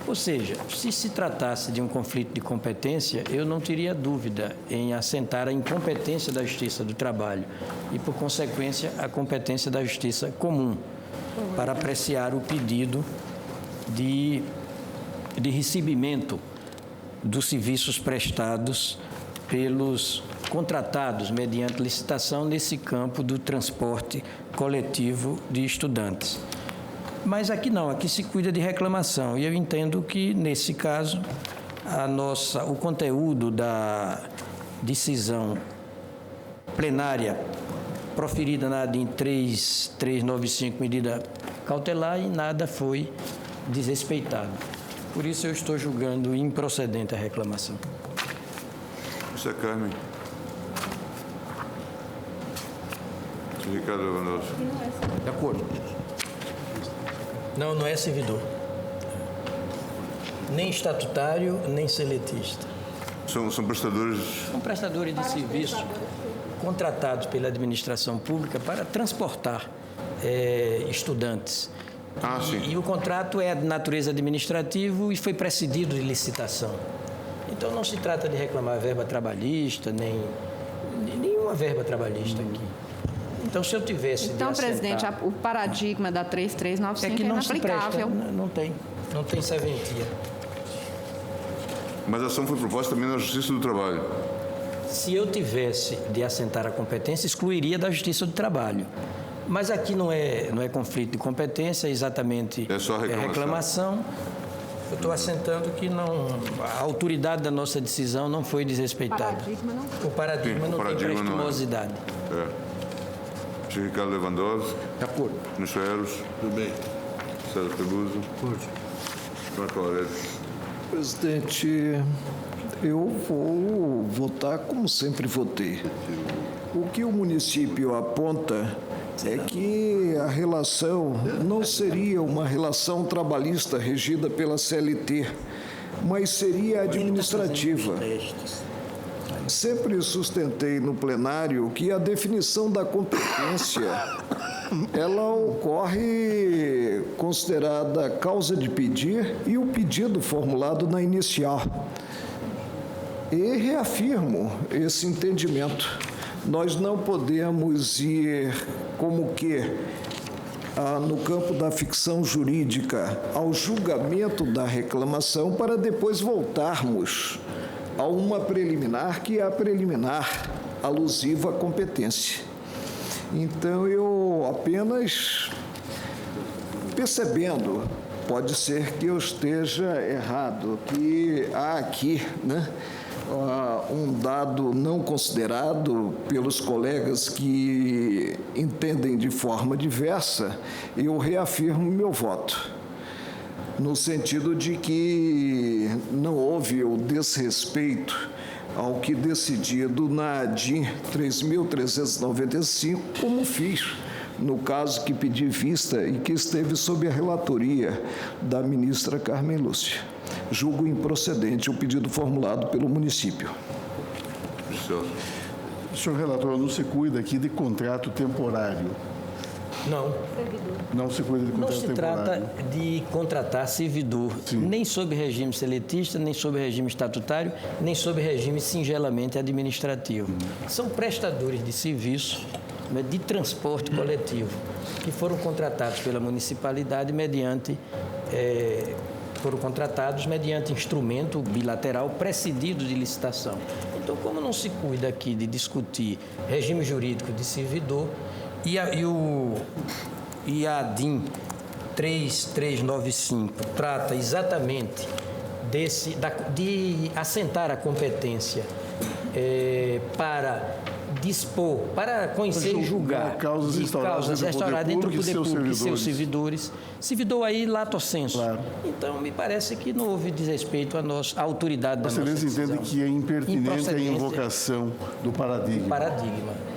Ou seja, se se tratasse de um conflito de competência, eu não teria dúvida em assentar a incompetência da Justiça do Trabalho e, por consequência, a competência da Justiça Comum para apreciar o pedido de recebimento dos serviços prestados pelos contratados mediante licitação nesse campo do transporte coletivo de estudantes. Mas aqui não, aqui se cuida de reclamação e eu entendo que, nesse caso, o conteúdo da decisão plenária proferida na ADIM 3395, medida cautelar, e nada foi desrespeitado. Por isso eu estou julgando improcedente a reclamação. Ministra Carmen. Ricardo Lewandowski. De acordo. Não é servidor. Nem estatutário, nem seletista. São prestadores... São prestadores de serviço contratados pela administração pública para transportar estudantes. Sim. E o contrato é de natureza administrativa e foi precedido de licitação. Então não se trata de reclamar verba trabalhista, nem nenhuma verba trabalhista aqui. Então, se eu tivesse Então, presidente, o paradigma da 3395 é que não se presta, inaplicável. não tem serventia. Mas a ação foi proposta também na Justiça do Trabalho. Se eu tivesse de assentar a competência, excluiria da Justiça do Trabalho. Mas aqui não é conflito de competência, é exatamente só reclamação. Eu estou assentando que a autoridade da nossa decisão não foi desrespeitada. O paradigma não tem prestumosidade. Ricardo Lewandowski. De acordo. Ministro Eros. Tudo bem. César Peluso. Marco Aurélio. Presidente, eu vou votar como sempre votei. O que o município aponta é que a relação não seria uma relação trabalhista regida pela CLT, mas seria administrativa. Sempre sustentei no plenário que a definição da competência ela ocorre considerada causa de pedir e o pedido formulado na inicial. E reafirmo esse entendimento. Nós não podemos ir como que no campo da ficção jurídica ao julgamento da reclamação para depois voltarmos a uma preliminar que é a preliminar alusiva à competência. Então, eu apenas percebendo, pode ser que eu esteja errado, que há aqui, um dado não considerado pelos colegas que entendem de forma diversa, eu reafirmo meu voto. No sentido de que não houve o desrespeito ao que decidido na ADIM 3.395, como fiz no caso que pedi vista e que esteve sob a relatoria da ministra Carmen Lúcia. Julgo improcedente o pedido formulado pelo município. Senhor relator, não se cuida aqui de contrato temporário. Não. Não se cuida de contrato temporário. Não se trata de contratar servidor, nem sob regime seletista, nem sob regime estatutário, nem sob regime singelamente administrativo. São prestadores de serviço de transporte coletivo que foram contratados pela municipalidade mediante instrumento bilateral precedido de licitação. Então, como não se cuida aqui de discutir regime jurídico de servidor, e a ADIM 3395 trata exatamente de assentar a competência para dispor, para conhecer e julgar causas instauradas entre o poder público e seus servidores. Servidor aí, lato sensu. Claro. Então, me parece que não houve desrespeito à autoridade da nossa decisão. Vocês entendem que é impertinente a invocação do paradigma.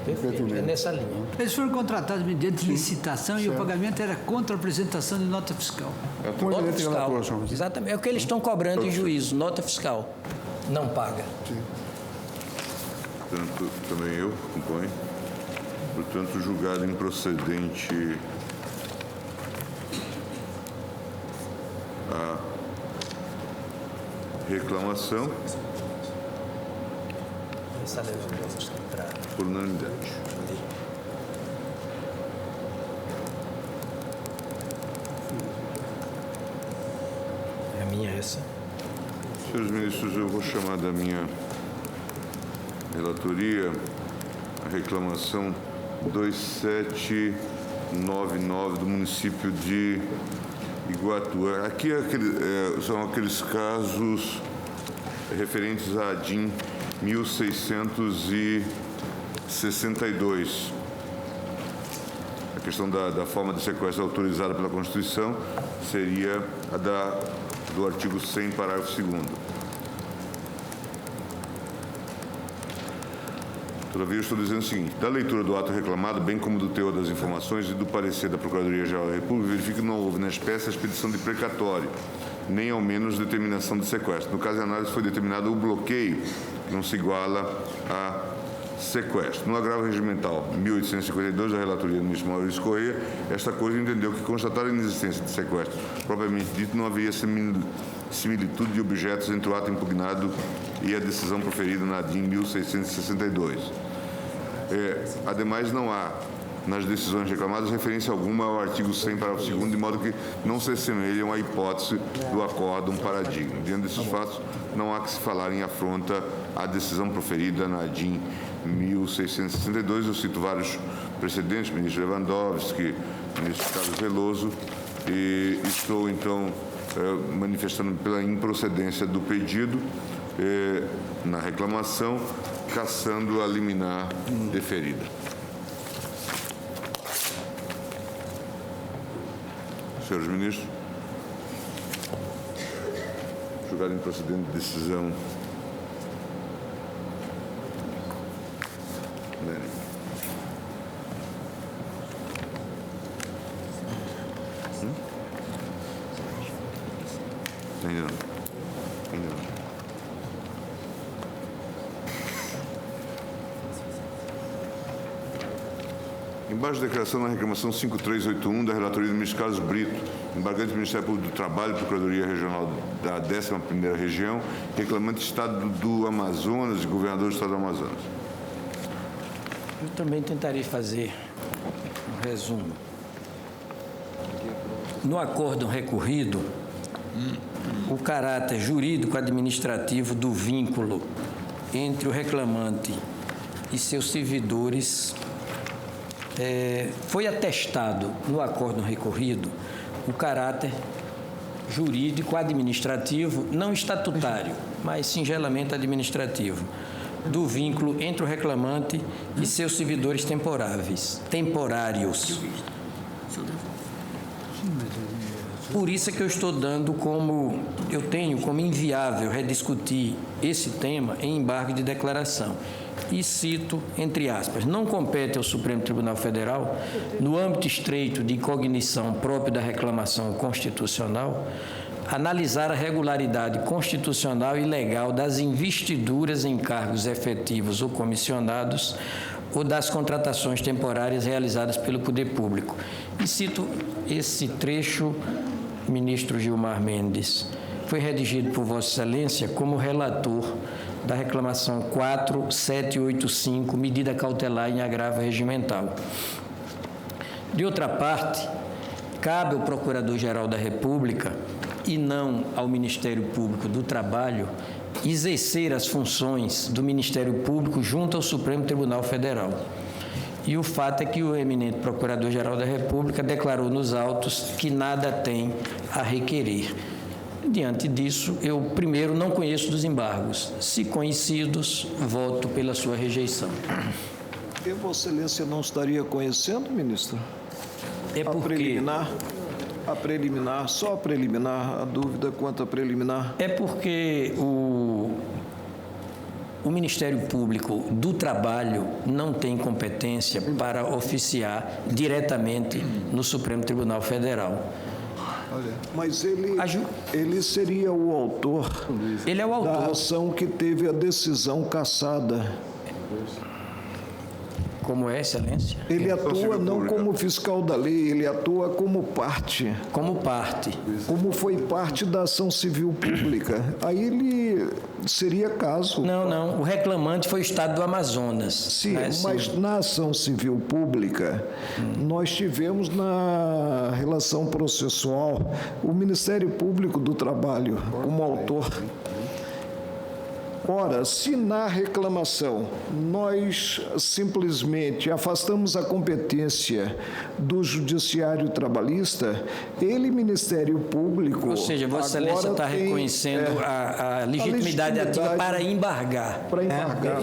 Perfeito, é nessa linha. Eles foram contratados mediante licitação e o pagamento era contra a apresentação de nota fiscal. Nota fiscal, exatamente. É o que eles estão cobrando em juízo, nota fiscal. Não paga. Portanto, também eu acompanho. Portanto, julgado improcedente a reclamação por unanimidade. É a minha essa. Senhores ministros, eu vou chamar da minha relatoria a reclamação 2799 do município de Iguatu. Aqui são aqueles casos referentes à ADIM 1662. questão da forma de sequestro autorizada pela Constituição seria a do artigo 100, parágrafo 2º. Todavia, eu estou dizendo o seguinte: da leitura do ato reclamado, bem como do teor das informações e do parecer da Procuradoria-Geral da República, verifico que não houve na espécie a expedição de precatório, nem ao menos determinação de sequestro. No caso de análise, foi determinado o bloqueio, que não se iguala a sequestro. No agravo regimental 1852 da relatoria do ministro Maurício Corrêa, esta Corte entendeu que, constatada a inexistência de sequestro propriamente dito, não havia similitude de objetos entre o ato impugnado e a decisão proferida na ADIM 1662. Ademais, não há nas decisões reclamadas referência alguma ao artigo 100, parágrafo 2º, de modo que não se assemelham à hipótese do acórdão paradigma. Diante desses fatos, não há que se falar em afronta à decisão proferida na ADIM 1662. Eu cito vários precedentes, ministro Lewandowski, ministro Carlos Veloso, e estou, então, manifestando pela improcedência do pedido na reclamação, cassando a liminar deferida. Senhores ministros, julgado improcedente de decisão Ainda não. Embaixo da declaração na reclamação 5381 da relatoria do ministro Carlos Brito, embargante do Ministério Público do Trabalho, Procuradoria Regional da 11ª Região, reclamante Estado do Amazonas e governador do Estado do Amazonas. Eu também tentarei fazer um resumo. No acórdão recorrido, o caráter jurídico-administrativo do vínculo entre o reclamante e seus servidores foi atestado no acórdão recorrido o caráter jurídico-administrativo, não estatutário, mas singelamente administrativo, do vínculo entre o reclamante e seus servidores temporários. Por isso é que eu estou dando eu tenho como inviável rediscutir esse tema em embargo de declaração. E cito, entre aspas, não compete ao Supremo Tribunal Federal, no âmbito estreito de cognição próprio da reclamação constitucional, analisar a regularidade constitucional e legal das investiduras em cargos efetivos ou comissionados ou das contratações temporárias realizadas pelo Poder Público. E cito esse trecho, ministro Gilmar Mendes, foi redigido por Vossa Excelência como relator da reclamação 4785, medida cautelar em agravo regimental. De outra parte, cabe ao Procurador-Geral da República e não ao Ministério Público do Trabalho exercer as funções do Ministério Público junto ao Supremo Tribunal Federal. E o fato é que o eminente Procurador-Geral da República declarou nos autos que nada tem a requerer. Diante disso, eu, primeiro, não conheço dos embargos. Se conhecidos, voto pela sua rejeição. E Vossa Excelência não estaria conhecendo, ministro? É porque... A preliminar, só a preliminar, a dúvida quanto a preliminar? É porque o Ministério Público do Trabalho não tem competência para oficiar diretamente no Supremo Tribunal Federal. Mas ele seria o autor, ele é o autor da ação que teve a decisão cassada. Como é, Excelência? Ele atua não como fiscal da lei, ele atua como parte. Como parte. Como foi parte da ação civil pública. Aí ele seria caso. Não. O reclamante foi o Estado do Amazonas. Sim, mas na ação civil pública, nós tivemos na relação processual o Ministério Público do Trabalho como autor. Ora, se na reclamação nós simplesmente afastamos a competência do Judiciário Trabalhista, ele, Ministério Público... Ou seja, Vossa Excelência está reconhecendo a legitimidade ativa para embargar. Para embargar.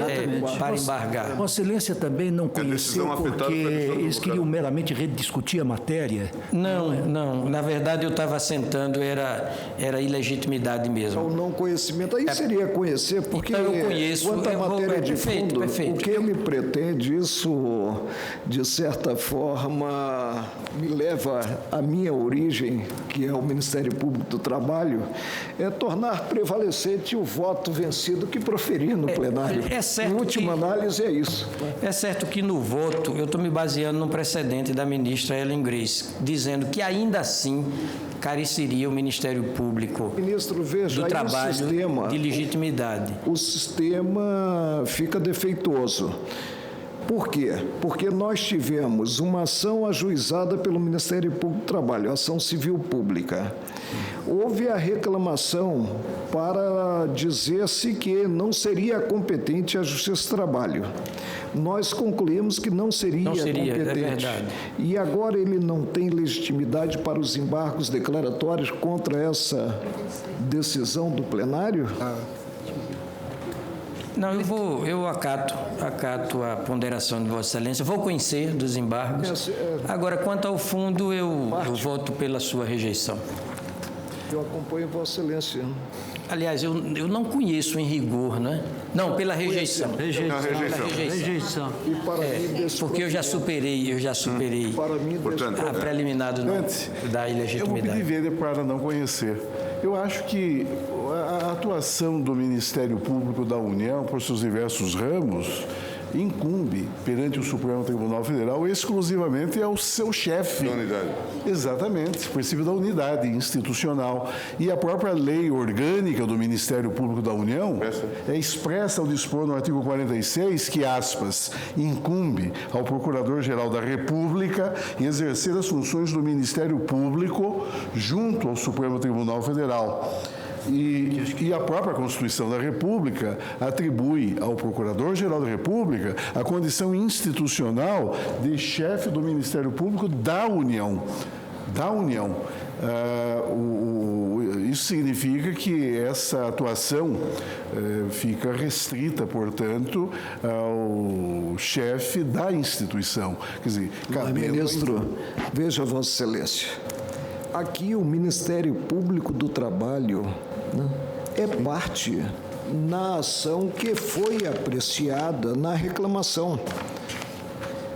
Para embargar. Vossa Excelência também não conheceu porque eles queriam meramente rediscutir a matéria? Não. Na verdade, eu estava assentando, era ilegitimidade mesmo. O não conhecimento, aí seria conhecer, porque então eu conheço, quanto à matéria de fundo, perfeito. o que ele pretende, isso, de certa forma, me leva à minha origem, que é o Ministério Público do Trabalho, é tornar prevalecente o voto vencido que proferir no plenário. É certo. Em última análise, é isso. É certo que no voto, eu estou me baseando num precedente da ministra Ellen Grace, dizendo que ainda assim careceria o Ministério Público Ministro, veja, do trabalho sistema, de legitimidade. O sistema fica defeituoso. Por quê? Porque nós tivemos uma ação ajuizada pelo Ministério Público do Trabalho, ação civil pública. Houve a reclamação para dizer-se que não seria competente a Justiça do Trabalho. Nós concluímos que não seria competente. É verdade. E agora ele não tem legitimidade para os embargos declaratórios contra essa decisão do plenário? Não, eu acato a ponderação de Vossa Excelência, vou conhecer dos embargos. Agora, quanto ao fundo, eu voto pela sua rejeição. Eu acompanho Vossa Excelência. Aliás, eu não conheço em rigor, né? Não, pela rejeição. Rejeição. E para mim, porque eu já superei para mim, portanto, a preliminar da ilegitimidade. Eu vou pedir vênia para não conhecer. Eu acho que a atuação do Ministério Público da União, por seus diversos ramos, incumbe perante o Supremo Tribunal Federal exclusivamente ao seu chefe. Da unidade. Exatamente, o princípio da unidade institucional. E a própria lei orgânica do Ministério Público da União é expressa ao dispor no artigo 46 que, aspas, incumbe ao Procurador-Geral da República exercer as funções do Ministério Público junto ao Supremo Tribunal Federal. E a própria Constituição da República atribui ao Procurador-Geral da República a condição institucional de chefe do Ministério Público da União. Isso significa que essa atuação fica restrita, portanto, ao chefe da instituição. Quer dizer, Ministro, veja, Vossa Excelência, aqui o Ministério Público do Trabalho, né, é parte na ação que foi apreciada na reclamação.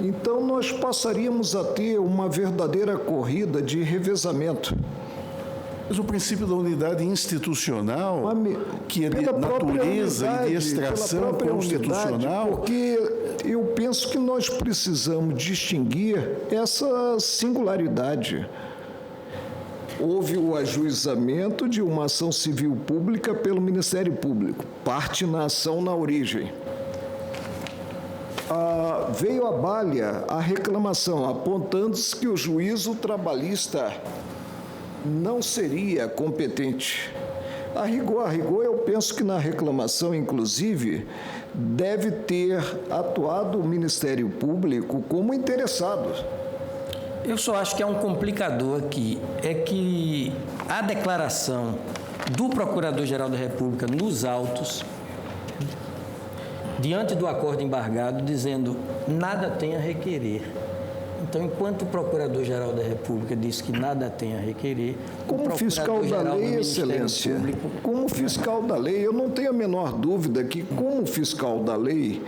Então, nós passaríamos a ter uma verdadeira corrida de revezamento. Mas o princípio da unidade institucional, que é de natureza e de extração constitucional... Porque eu penso que nós precisamos distinguir essa singularidade. Houve o ajuizamento de uma ação civil pública pelo Ministério Público, parte na ação na origem. Veio à baila a reclamação, apontando-se que o juízo trabalhista não seria competente. A rigor, eu penso que na reclamação, inclusive, deve ter atuado o Ministério Público como interessado. Eu só acho que há um complicador aqui, é que a declaração do Procurador-Geral da República nos autos, diante do acordo embargado, dizendo nada tem a requerer. Então, enquanto o Procurador-Geral da República diz que nada tem a requerer, como fiscal da lei, Excelência, como fiscal da lei, eu não tenho a menor dúvida que, como fiscal da lei,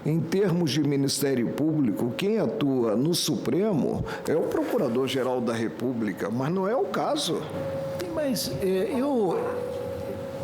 em termos de Ministério Público, quem atua no Supremo é o Procurador-Geral da República, mas não é o caso. Mas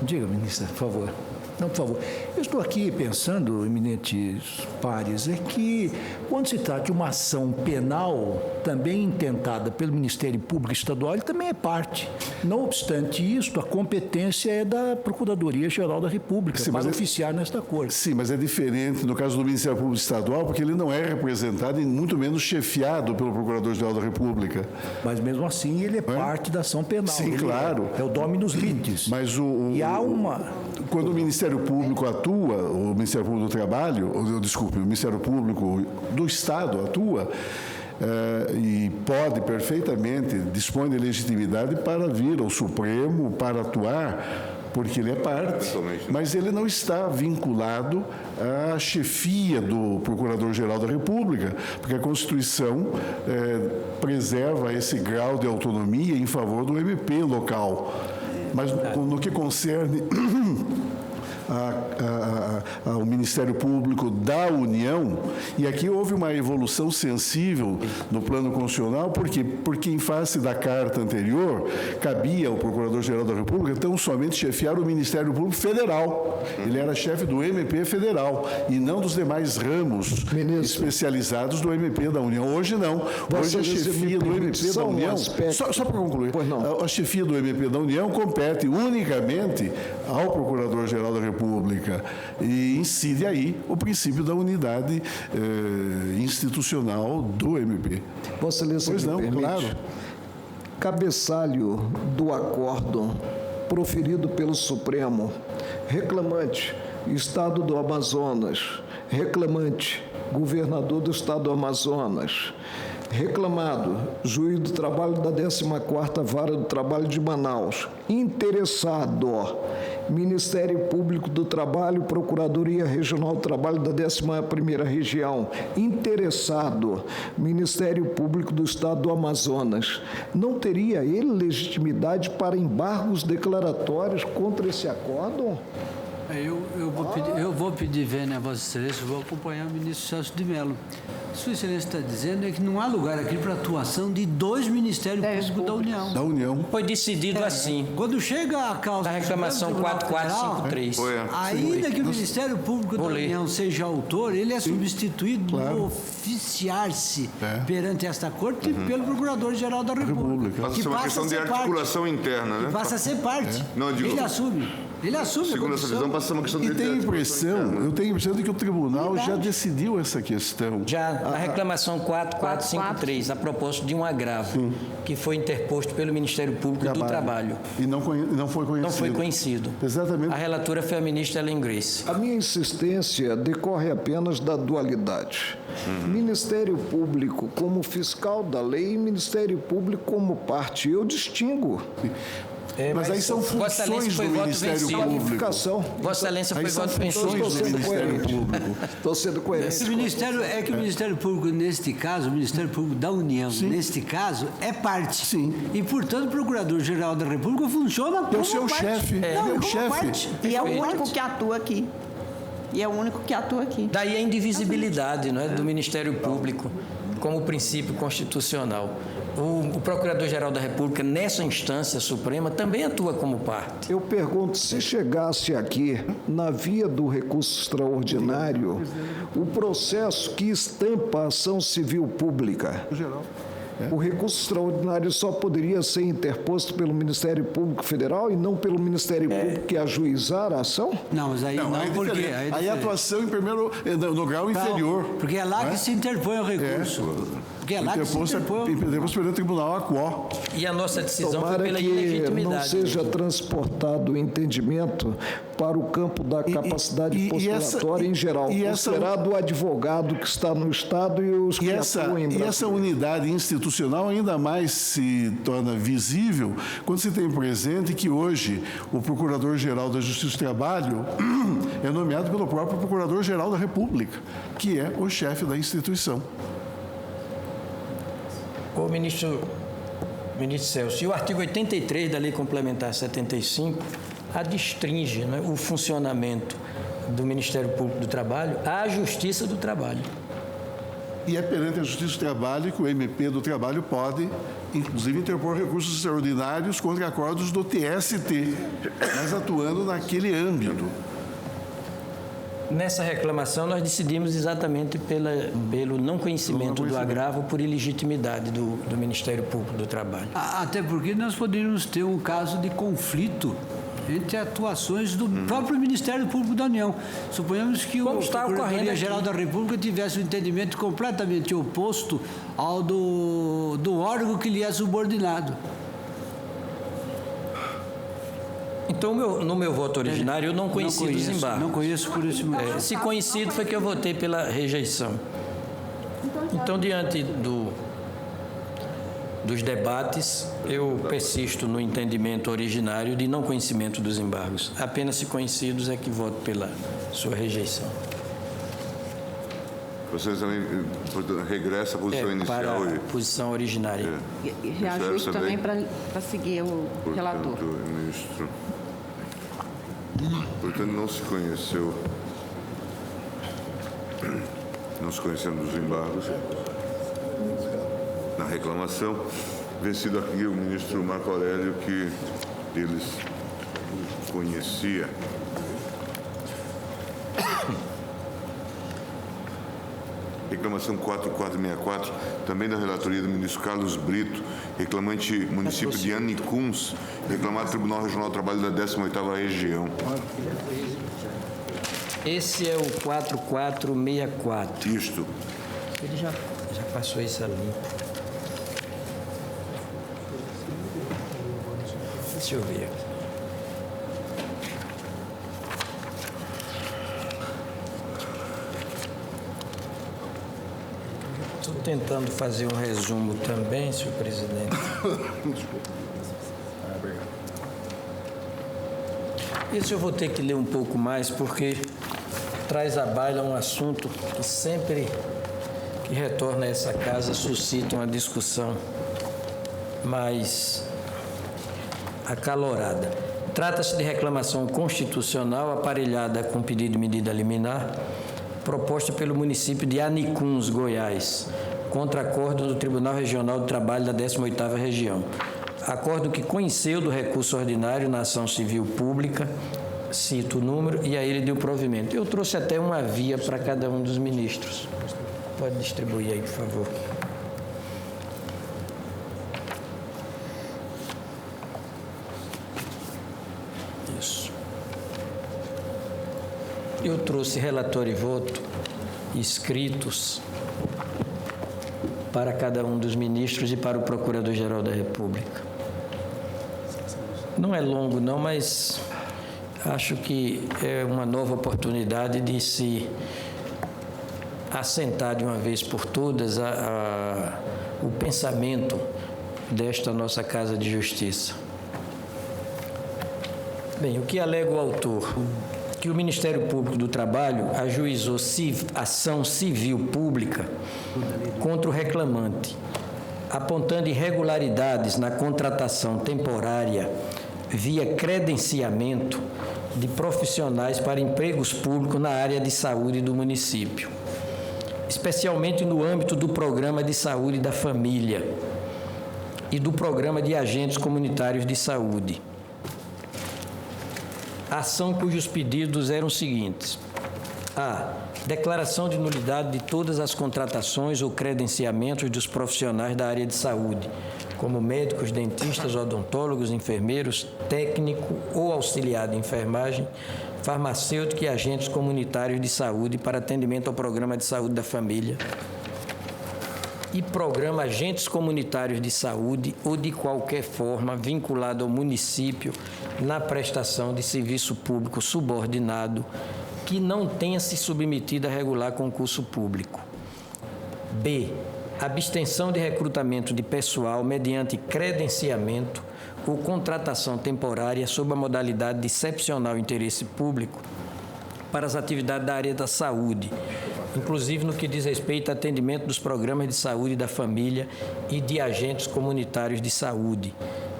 Diga, ministra, por favor. Não, por favor. Eu estou aqui pensando, eminentes pares, é que quando se trata de uma ação penal, também intentada pelo Ministério Público Estadual, ele também é parte. Não obstante isto, a competência é da Procuradoria-Geral da República, para oficiar nesta corte. Sim, mas é diferente no caso do Ministério Público Estadual, porque ele não é representado e muito menos chefiado pelo Procurador-Geral da República. Mas mesmo assim, ele é parte da ação penal. Sim, claro. É o dominus litis. Mas e há uma... Quando o Ministério Ministério Público atua, o Ministério Público do Trabalho, desculpe, o Ministério Público do Estado atua, e pode perfeitamente, dispõe de legitimidade para vir ao Supremo, para atuar, porque ele é parte, mas ele não está vinculado à chefia do Procurador-Geral da República, porque a Constituição preserva esse grau de autonomia em favor do MP local. Mas no que concerne ao Ministério Público da União, e aqui houve uma evolução sensível no plano constitucional, porque em face da carta anterior, cabia ao Procurador-Geral da República tão somente chefiar o Ministério Público Federal. Ele era chefe do MP Federal e não dos demais ramos especializados do MP da União. Hoje não. Hoje a chefia do MP da União... Só para concluir. A chefia do MP da União compete unicamente ao Procurador-Geral da República e incide aí o princípio da unidade institucional do MP. Vossa Excelência, pois não, permite, claro. Cabeçalho do acórdão proferido pelo Supremo, reclamante, Estado do Amazonas, reclamante, governador do Estado do Amazonas, reclamado, juiz do trabalho da 14ª Vara do Trabalho de Manaus, interessado, Ministério Público do Trabalho, Procuradoria Regional do Trabalho da 11ª Região, interessado, Ministério Público do Estado do Amazonas, não teria ele legitimidade para embargos declaratórios contra esse acórdão? Eu vou pedir vênia a Vossa Excelência, vou acompanhar o ministro Celso de Mello. Sua Excelência está dizendo é que não há lugar aqui para atuação de 2 Ministérios Públicos da União. Da União. Foi decidido assim. Quando chega a causa da reclamação 4453. Ainda que o Ministério Público da União seja autor, ele é substituído no oficiar-se perante esta Corte pelo Procurador-Geral da República. Passa a ser uma questão de articulação interna, né? Passa a ser parte. Não, digo, ele assume. Ele assume. Segundo essa visão, passa a ser uma questão de eu tenho a impressão de que o tribunal já decidiu essa questão. Já, a reclamação 4453, a propósito de um agravo que foi interposto pelo Ministério Público do Trabalho. E não foi conhecido. Não foi conhecido. Exatamente. A relatora foi a ministra Ellen Grace. A minha insistência decorre apenas da dualidade. Ministério Público como fiscal da lei e Ministério Público como parte. Eu distingo. Mas aí são funções do Ministério Público. Vossa Excelência foi voto vencido. Estou sendo coerente. O Ministério Público, neste caso, o Ministério Público da União, neste caso, é parte. Sim. E, portanto, o Procurador-Geral da República funciona como é o seu chefe. Não, é o chefe. E é o único que atua aqui. Daí a indivisibilidade, não é, do Ministério Público como princípio constitucional. O Procurador-Geral da República, nessa instância suprema, também atua como parte. Eu pergunto, se chegasse aqui, na via do recurso extraordinário, o processo que estampa a ação civil pública, o recurso extraordinário só poderia ser interposto pelo Ministério Público Federal e não pelo Ministério Público que ajuizar a ação? Não, mas aí não porque... Aí a atuação no grau inferior. Porque é lá que se interpõe o recurso. Porque é lá que se interpõe pelo Tribunal ACO. E a nossa decisão foi pela ilegitimidade. Não seja transportado o entendimento para o campo da capacidade postulatória em geral. Ou será do advogado que está no Estado e os que atuam em Brasília. E essa unidade institucional ainda mais se torna visível quando se tem presente que hoje o Procurador-Geral da Justiça do Trabalho é nomeado pelo próprio Procurador-Geral da República, que é o chefe da instituição. O ministro Celso, e o artigo 83 da Lei Complementar 75 adstringe, né, o funcionamento do Ministério Público do Trabalho à Justiça do Trabalho. E é perante a Justiça do Trabalho que o MP do Trabalho pode, inclusive, interpor recursos extraordinários contra acordos do TST, mas atuando naquele âmbito. Nessa reclamação, nós decidimos exatamente pelo não conhecimento do agravo por ilegitimidade do Ministério Público do Trabalho. Até porque nós poderíamos ter um caso de conflito entre atuações do próprio Ministério Público da União. Suponhamos que o Procuradoria-Geral da República tivesse um entendimento completamente oposto ao do órgão que lhe é subordinado. Então, no meu voto originário, eu não conheci dos embargos. Não conheço por esse motivo. Se conhecido, foi que eu votei pela rejeição. Então, diante dos debates, eu persisto no entendimento originário de não conhecimento dos embargos. Apenas se conhecidos é que voto pela sua rejeição. Vocês também regressa à posição inicial? Para a posição originária. E reajuste também para seguir o relator. Portanto, ministro, portanto, não se conhecendo dos embargos na reclamação, vencido aqui o ministro Marco Aurélio, que eles conhecia. Reclamação 4464, também da relatoria do ministro Carlos Brito, reclamante município de Anicuns, reclamado Tribunal Regional do Trabalho da 18ª Região. Esse é o 4464. Isto. Ele já passou isso ali. Deixa eu ver. Estou tentando fazer um resumo também, senhor presidente. Esse eu vou ter que ler um pouco mais, porque traz à baila um assunto que sempre que retorna a essa casa suscita uma discussão mais acalorada. Trata-se de reclamação constitucional aparelhada com pedido de medida liminar proposta pelo município de Anicuns, Goiás, contra acordo do Tribunal Regional do Trabalho da 18ª Região. Acordo que conheceu do recurso ordinário na ação civil pública, cito o número, e aí ele deu provimento. Eu trouxe até uma via para cada um dos ministros. Pode distribuir aí, por favor. Isso. Eu trouxe relatório e voto escritos para cada um dos ministros e para o Procurador-Geral da República. Não é longo, não, mas acho que é uma nova oportunidade de se assentar de uma vez por todas o pensamento desta nossa Casa de Justiça. Bem, o que alega o autor? Que o Ministério Público do Trabalho ajuizou ação civil pública contra o reclamante, apontando irregularidades na contratação temporária via credenciamento de profissionais para empregos públicos na área de saúde do município, especialmente no âmbito do Programa de Saúde da Família e do Programa de Agentes Comunitários de Saúde. Ação cujos pedidos eram os seguintes: a. Declaração de nulidade de todas as contratações ou credenciamentos dos profissionais da área de saúde, como médicos, dentistas, odontólogos, enfermeiros, técnico ou auxiliar de enfermagem, farmacêutico e agentes comunitários de saúde para atendimento ao Programa de Saúde da Família e Programa Agentes Comunitários de Saúde ou de qualquer forma vinculado ao município na prestação de serviço público subordinado que não tenha se submetido a regular concurso público. B. Abstenção de recrutamento de pessoal mediante credenciamento ou contratação temporária sob a modalidade de excepcional interesse público para as atividades da área da saúde, inclusive no que diz respeito ao atendimento dos programas de saúde da família e de agentes comunitários de saúde,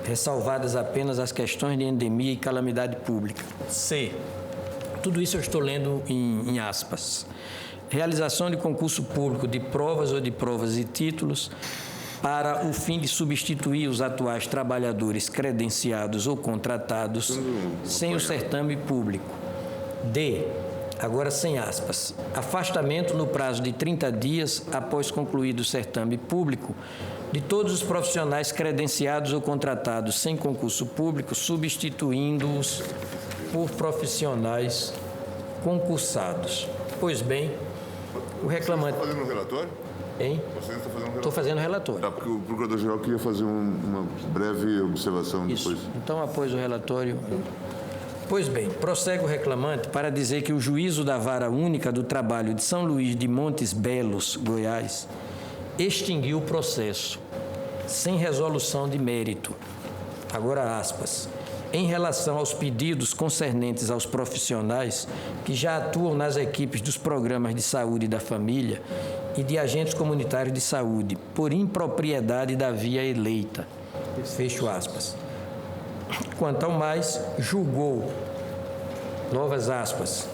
ressalvadas apenas as questões de endemia e calamidade pública. C. Tudo isso eu estou lendo em aspas. Realização de concurso público de provas ou de provas e títulos para o fim de substituir os atuais trabalhadores credenciados ou contratados sem o certame público. D. Agora sem aspas. Afastamento no prazo de 30 dias após concluído o certame público de todos os profissionais credenciados ou contratados sem concurso público, substituindo-os por profissionais concursados. Pois bem, o reclamante... Você está fazendo um relatório? Você está fazendo relatório? Estou fazendo relatório. Tá, porque o Procurador-Geral queria fazer uma breve observação Isso. depois. Então, após o relatório... Pois bem, prossegue o reclamante para dizer que o juízo da Vara Única do Trabalho de São Luís de Montes Belos, Goiás, extinguiu o processo, sem resolução de mérito. Agora, aspas. Em relação aos pedidos concernentes aos profissionais que já atuam nas equipes dos programas de saúde da família e de agentes comunitários de saúde, por impropriedade da via eleita. Fecho aspas. Quanto ao mais, julgou, novas aspas,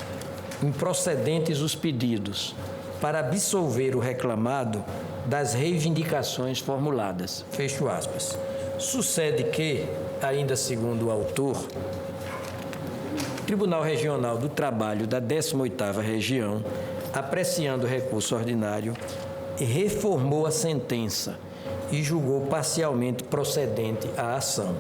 improcedentes os pedidos para absolver o reclamado das reivindicações formuladas. Fecho aspas. Sucede que, ainda segundo o autor, o Tribunal Regional do Trabalho da 18ª Região, apreciando o recurso ordinário, reformou a sentença e julgou parcialmente procedente a ação.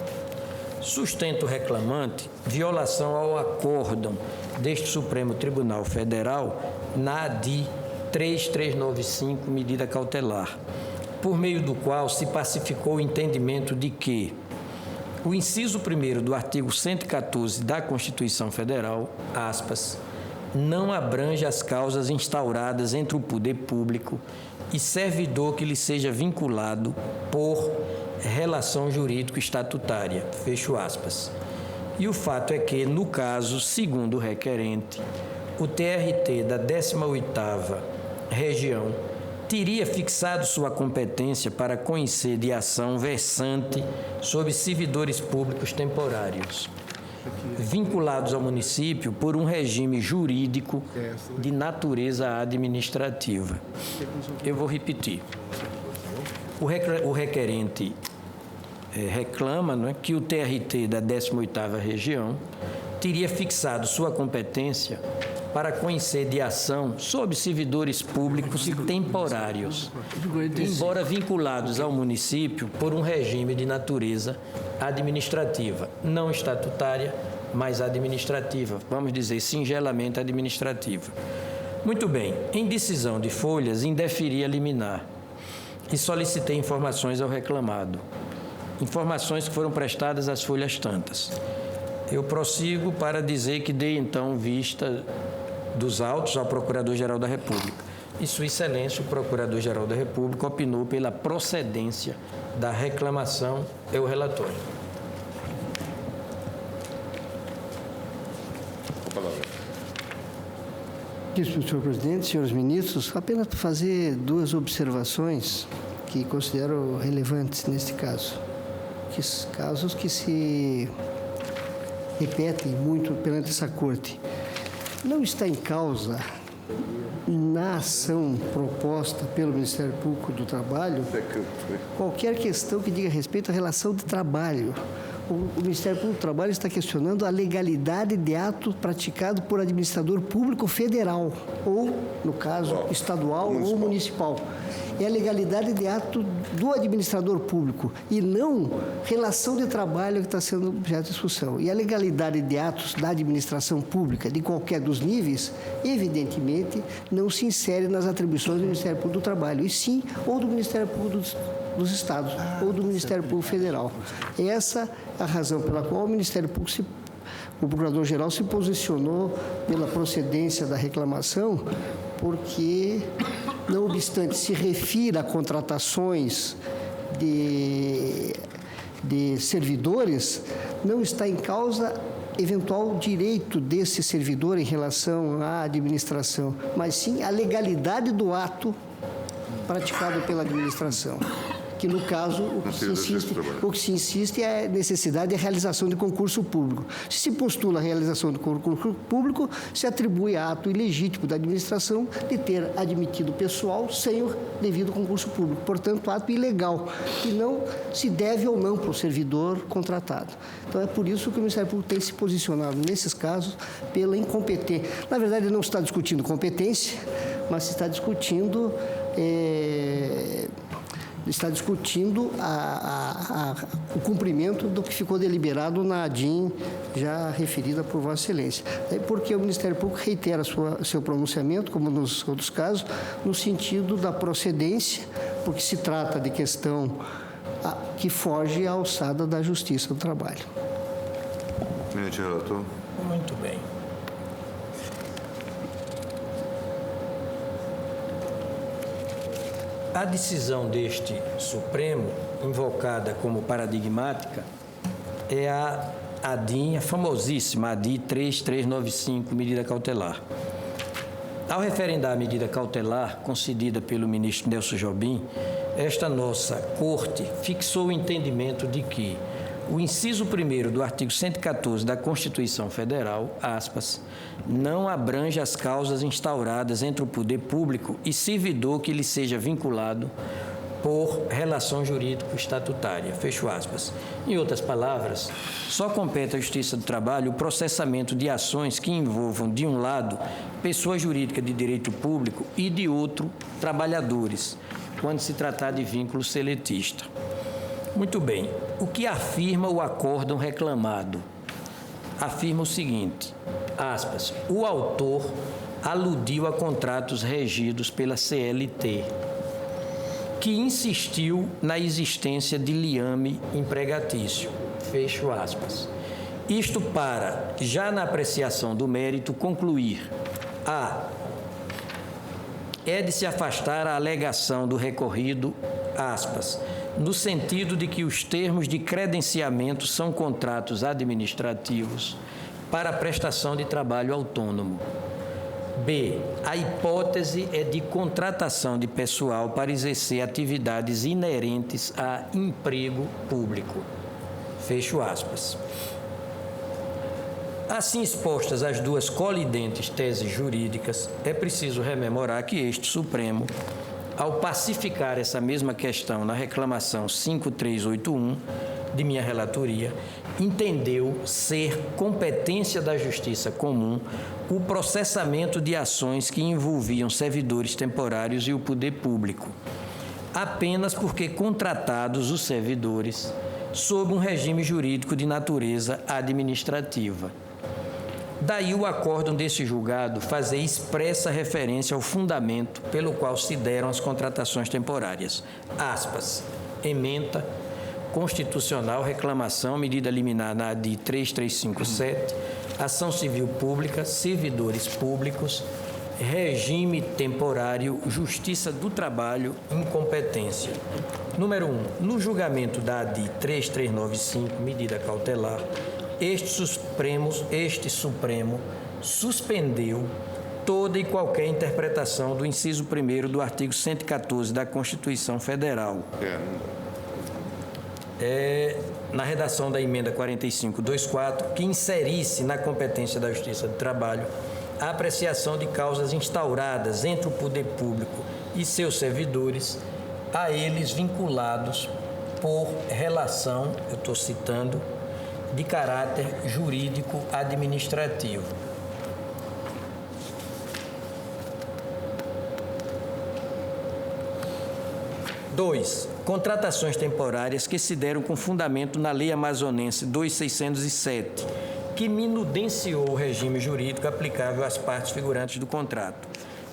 Sustenta o reclamante violação ao acórdão deste Supremo Tribunal Federal na ADI 3395, medida cautelar, por meio do qual se pacificou o entendimento de que o inciso 1º do artigo 114 da Constituição Federal, aspas, não abrange as causas instauradas entre o poder público e servidor que lhe seja vinculado por relação jurídico-estatutária, fecho aspas. E o fato é que, no caso, segundo o requerente, o TRT da 18ª Região teria fixado sua competência para conhecer de ação versante sobre servidores públicos temporários, vinculados ao município por um regime jurídico de natureza administrativa. Eu vou repetir. O requerente reclama, não é, que o TRT da 18ª Região teria fixado sua competência para conhecer de ação sobre servidores públicos temporários, embora vinculados ao município por um regime de natureza administrativa, não estatutária, mas administrativa, vamos dizer, singelamente administrativa. Muito bem, em decisão de folhas, indeferi a liminar e solicitei informações ao reclamado. Informações que foram prestadas às folhas tantas. Eu prossigo para dizer que dei, então, vista dos autos ao Procurador-Geral da República. E Sua Excelência, o Procurador-Geral da República, opinou pela procedência da reclamação e o relatório. Senhor presidente, senhores ministros, apenas para fazer duas observações que considero relevantes neste caso. Casos que se repetem muito perante essa corte. Não está em causa, na ação proposta pelo Ministério Público do Trabalho, qualquer questão que diga respeito à relação de trabalho. O Ministério Público do Trabalho está questionando a legalidade de ato praticado por administrador público federal, ou, no caso, estadual ou municipal. É a legalidade de ato do administrador público e não relação de trabalho que está sendo objeto de discussão. E a legalidade de atos da administração pública, de qualquer dos níveis, evidentemente, não se insere nas atribuições do Ministério Público do Trabalho, e sim ou do Ministério Público dos Estados ou do Ministério Público Federal. Essa é a razão pela qual o Ministério Público, o Procurador-Geral se posicionou pela procedência da reclamação, porque, não obstante se refira a contratações de servidores, não está em causa eventual direito desse servidor em relação à administração, mas sim a legalidade do ato praticado pela administração. Que, no caso, o que se insiste é a necessidade de realização de concurso público. Se se postula a realização de concurso público, se atribui a ato ilegítimo da administração de ter admitido pessoal sem o devido concurso público. Portanto, ato ilegal, que não se deve ou não para o servidor contratado. Então, é por isso que o Ministério Público tem se posicionado, nesses casos, pela incompetência. Na verdade, não se está discutindo competência, mas se está discutindo está discutindo o cumprimento do que ficou deliberado na ADIM já referida por Vossa Excelência. É porque o Ministério Público reitera seu pronunciamento, como nos outros casos, no sentido da procedência, porque se trata de questão que foge à alçada da Justiça do Trabalho. Eminente relator. Muito bem. A decisão deste Supremo, invocada como paradigmática, é a ADIM, a famosíssima ADI 3395, medida cautelar. Ao referendar a medida cautelar concedida pelo ministro Nelson Jobim, esta nossa Corte fixou o entendimento de que o inciso 1º do artigo 114 da Constituição Federal, aspas, não abrange as causas instauradas entre o poder público e servidor que lhe seja vinculado por relação jurídico-estatutária, fecho aspas. Em outras palavras, só compete à Justiça do Trabalho o processamento de ações que envolvam, de um lado, pessoa jurídica de direito público e, de outro, trabalhadores, quando se tratar de vínculo seletista. Muito bem. O que afirma o acórdão reclamado? Afirma o seguinte, aspas, o autor aludiu a contratos regidos pela CLT, que insistiu na existência de liame empregatício, fecho aspas. Isto para, já na apreciação do mérito, concluir é de se afastar a alegação do recorrido, aspas, no sentido de que os termos de credenciamento são contratos administrativos para a prestação de trabalho autônomo. B. A hipótese é de contratação de pessoal para exercer atividades inerentes a emprego público. Fecho aspas. Assim expostas as duas colidentes teses jurídicas, é preciso rememorar que este Supremo, ao pacificar essa mesma questão na reclamação 5381 de minha relatoria, entendeu ser competência da Justiça Comum o processamento de ações que envolviam servidores temporários e o poder público, apenas porque contratados os servidores sob um regime jurídico de natureza administrativa. Daí o acórdão desse julgado fazer expressa referência ao fundamento pelo qual se deram as contratações temporárias. Aspas, ementa constitucional, reclamação, medida liminar na ADI 3357, ação civil pública, servidores públicos, regime temporário, justiça do trabalho, incompetência. Número 1. No julgamento da ADI 3395, medida cautelar, este Supremo suspendeu toda e qualquer interpretação do inciso 1º do artigo 114 da Constituição Federal. Na redação da emenda 4524, que inserisse na competência da Justiça do Trabalho a apreciação de causas instauradas entre o poder público e seus servidores, a eles vinculados por relação, eu estou citando, de caráter jurídico administrativo. Dois, contratações temporárias que se deram com fundamento na Lei Amazonense 2607, que minudenciou o regime jurídico aplicável às partes figurantes do contrato.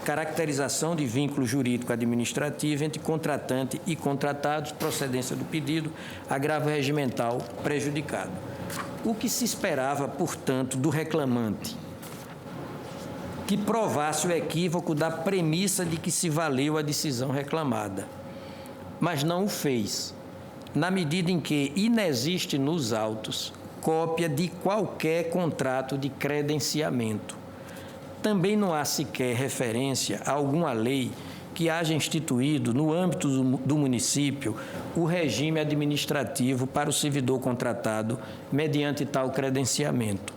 Caracterização de vínculo jurídico administrativo entre contratante e contratados, procedência do pedido, agravo regimental prejudicado. O que se esperava, portanto, do reclamante? Que provasse o equívoco da premissa de que se valeu a decisão reclamada. Mas não o fez, na medida em que inexiste nos autos cópia de qualquer contrato de credenciamento. Também não há sequer referência a alguma lei que haja instituído, no âmbito do município, o regime administrativo para o servidor contratado mediante tal credenciamento.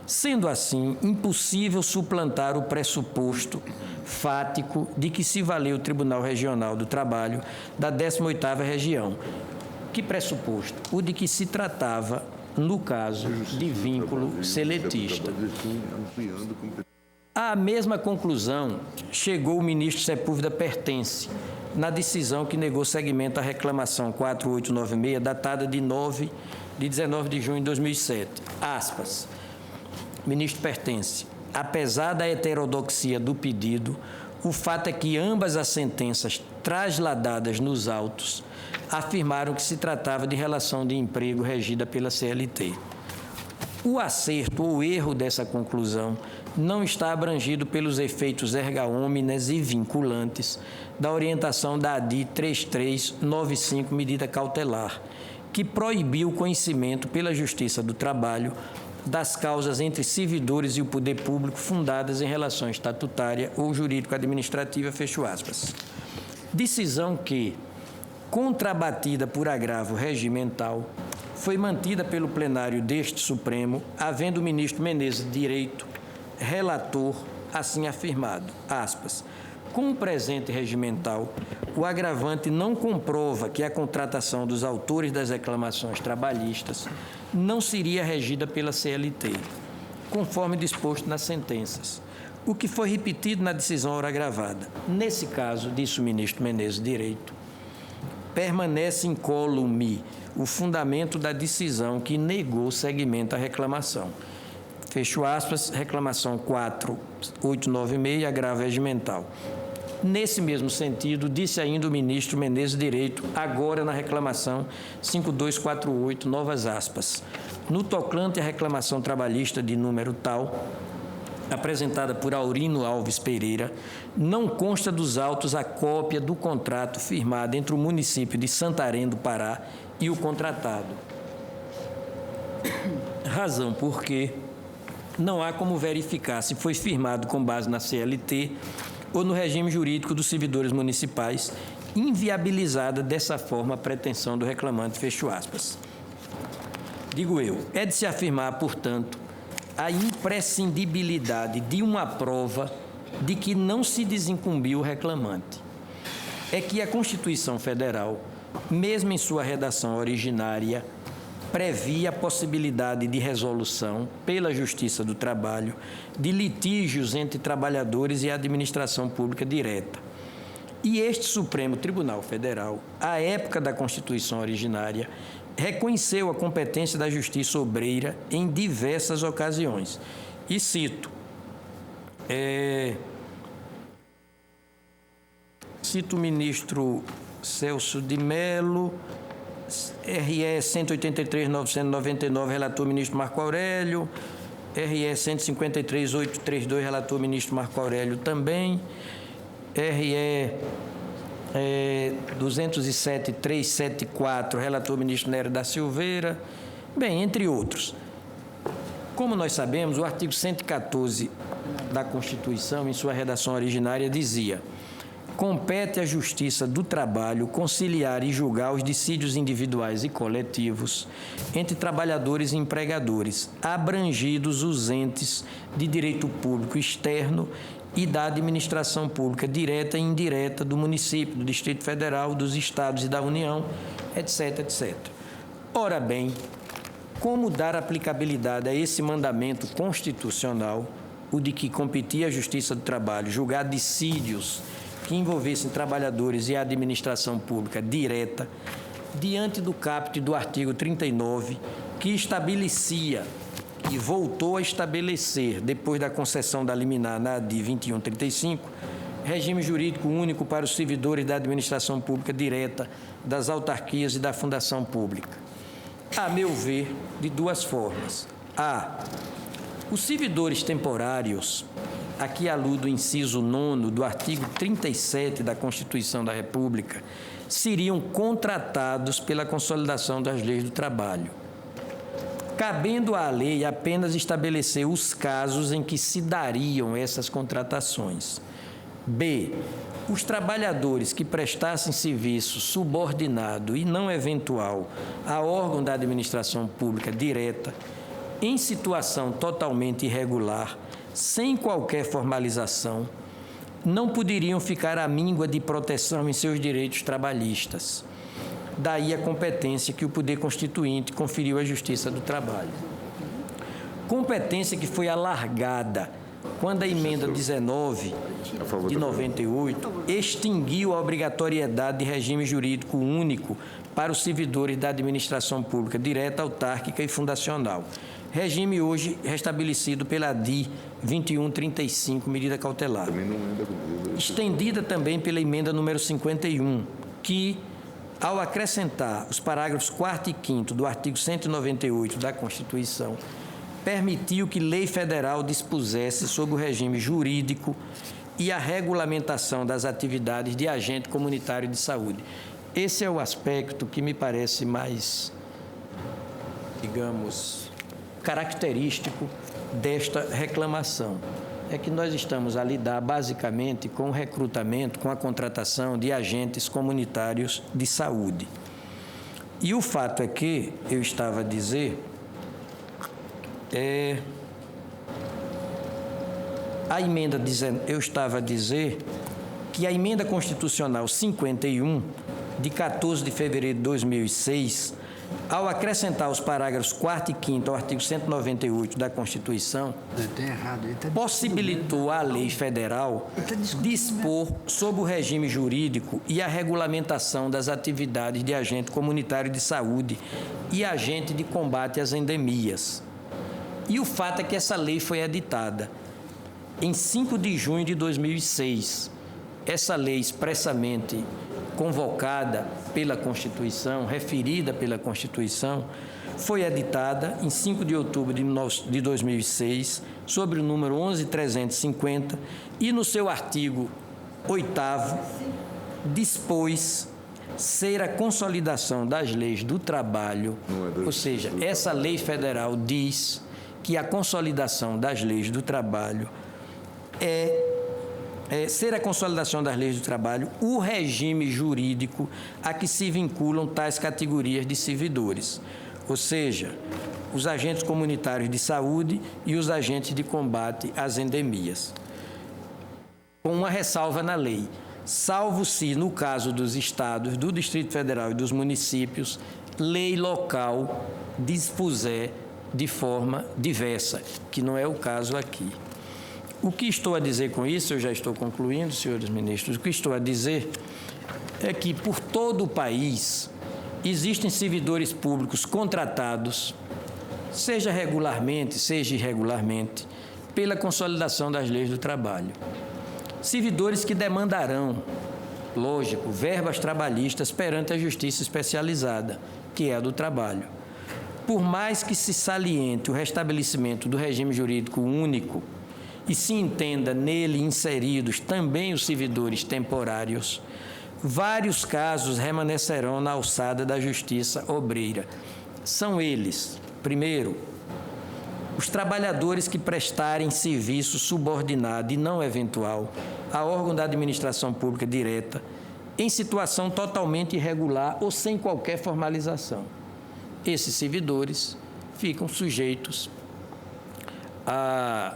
Sendo assim, impossível suplantar o pressuposto fático de que se valeu o Tribunal Regional do Trabalho da 18ª Região. Que pressuposto? O de que se tratava, no caso, de vínculo seletista. À mesma conclusão chegou o ministro Sepúlveda Pertence, na decisão que negou seguimento à reclamação 4896, datada de 19 de junho de 2007. Aspas. Ministro pertence. Apesar da heterodoxia do pedido, o fato é que ambas as sentenças trasladadas nos autos afirmaram que se tratava de relação de emprego regida pela CLT. O acerto ou erro dessa conclusão não está abrangido pelos efeitos erga omnes e vinculantes da orientação da ADI 3395, medida cautelar, que proibiu o conhecimento pela Justiça do Trabalho das causas entre servidores e o poder público fundadas em relação estatutária ou jurídico-administrativa, fecho aspas. Decisão que, contrabatida por agravo regimental, foi mantida pelo plenário deste Supremo, havendo o ministro Menezes Direito, relator, assim afirmado, aspas, com o presente regimental, o agravante não comprova que a contratação dos autores das reclamações trabalhistas não seria regida pela CLT, conforme disposto nas sentenças, o que foi repetido na decisão ora gravada. Nesse caso, disse o ministro Menezes Direito, permanece incólume o fundamento da decisão que negou seguimento à reclamação. Fecho aspas, reclamação 4896, agravo regimental. Nesse mesmo sentido, disse ainda o ministro Menezes Direito, agora na reclamação 5248, novas aspas. No tocante à reclamação trabalhista de número tal, apresentada por Aurino Alves Pereira, não consta dos autos a cópia do contrato firmado entre o município de Santarém do Pará e o contratado. Razão porque não há como verificar se foi firmado com base na CLT ou no regime jurídico dos servidores municipais, inviabilizada dessa forma a pretensão do reclamante, fecho aspas. Digo eu, é de se afirmar, portanto, a imprescindibilidade de uma prova de que não se desincumbiu o reclamante. É que a Constituição Federal, mesmo em sua redação originária, previa a possibilidade de resolução pela Justiça do Trabalho de litígios entre trabalhadores e administração pública direta. E este Supremo Tribunal Federal, à época da Constituição originária, reconheceu a competência da Justiça Obreira em diversas ocasiões. E cito, o ministro Celso de Mello, RE 183.999, relator ministro Marco Aurélio, RE 153.832, relator ministro Marco Aurélio também, RE 207.374, relator ministro Nery da Silveira, bem, entre outros. Como nós sabemos, o artigo 114 da Constituição, em sua redação originária, dizia: compete à Justiça do Trabalho conciliar e julgar os dissídios individuais e coletivos entre trabalhadores e empregadores, abrangidos os entes de direito público externo e da administração pública direta e indireta do município, do Distrito Federal, dos Estados e da União, etc., etc. Ora bem, como dar aplicabilidade a esse mandamento constitucional, o de que competia à Justiça do Trabalho julgar dissídios que envolvessem trabalhadores e a administração pública direta, diante do caput do artigo 39, que estabelecia e voltou a estabelecer, depois da concessão da liminar na ADI 2135, regime jurídico único para os servidores da administração pública direta, das autarquias e da fundação pública. A meu ver, de duas formas. A. Os servidores temporários, aqui aludo o inciso 9 do artigo 37 da Constituição da República, seriam contratados pela consolidação das leis do trabalho, cabendo à lei apenas estabelecer os casos em que se dariam essas contratações. B. Os trabalhadores que prestassem serviço subordinado e não eventual a órgão da administração pública direta, em situação totalmente irregular, sem qualquer formalização, não poderiam ficar à míngua de proteção em seus direitos trabalhistas. Daí a competência que o Poder Constituinte conferiu à Justiça do Trabalho. Competência que foi alargada quando a emenda 19 de 98 extinguiu a obrigatoriedade de regime jurídico único para os servidores da administração pública direta, autárquica e fundacional. Regime hoje restabelecido pela DI 2135, medida cautelar. Estendida também pela emenda número 51, que, ao acrescentar os parágrafos 4º e 5º do artigo 198 da Constituição, permitiu que lei federal dispusesse sobre o regime jurídico e a regulamentação das atividades de agente comunitário de saúde. Esse é o aspecto que me parece mais, digamos, característico desta reclamação. É que nós estamos a lidar basicamente com o recrutamento, com a contratação de agentes comunitários de saúde. E o fato é que, eu estava a dizer, que a emenda constitucional 51, de 14 de fevereiro de 2006, ao acrescentar os parágrafos 4º e 5º ao artigo 198 da Constituição, possibilitou à lei federal dispor sobre o regime jurídico e a regulamentação das atividades de agente comunitário de saúde e agente de combate às endemias. E o fato é que essa lei foi editada em 5 de junho de 2006. Essa lei expressamente convocada pela Constituição, referida pela Constituição, foi editada em 5 de outubro de 2006, sobre o número 11.350, e no seu artigo 8º dispôs ser a consolidação das leis do trabalho, ou seja, essa lei federal diz que a consolidação das leis do trabalho ser a consolidação das leis do trabalho o regime jurídico a que se vinculam tais categorias de servidores, ou seja, os agentes comunitários de saúde e os agentes de combate às endemias. Com uma ressalva na lei, salvo se, no caso dos estados, do Distrito Federal e dos municípios, lei local dispuser de forma diversa, que não é o caso aqui. O que estou a dizer com isso, eu já estou concluindo, senhores ministros, o que estou a dizer é que por todo o país existem servidores públicos contratados, seja regularmente, seja irregularmente, pela consolidação das leis do trabalho. Servidores que demandarão, lógico, verbas trabalhistas perante a justiça especializada, que é a do trabalho. Por mais que se saliente o restabelecimento do regime jurídico único e se entenda nele inseridos também os servidores temporários, vários casos remanescerão na alçada da justiça obreira. São eles, primeiro, os trabalhadores que prestarem serviço subordinado e não eventual a órgão da administração pública direta em situação totalmente irregular ou sem qualquer formalização. Esses servidores ficam sujeitos a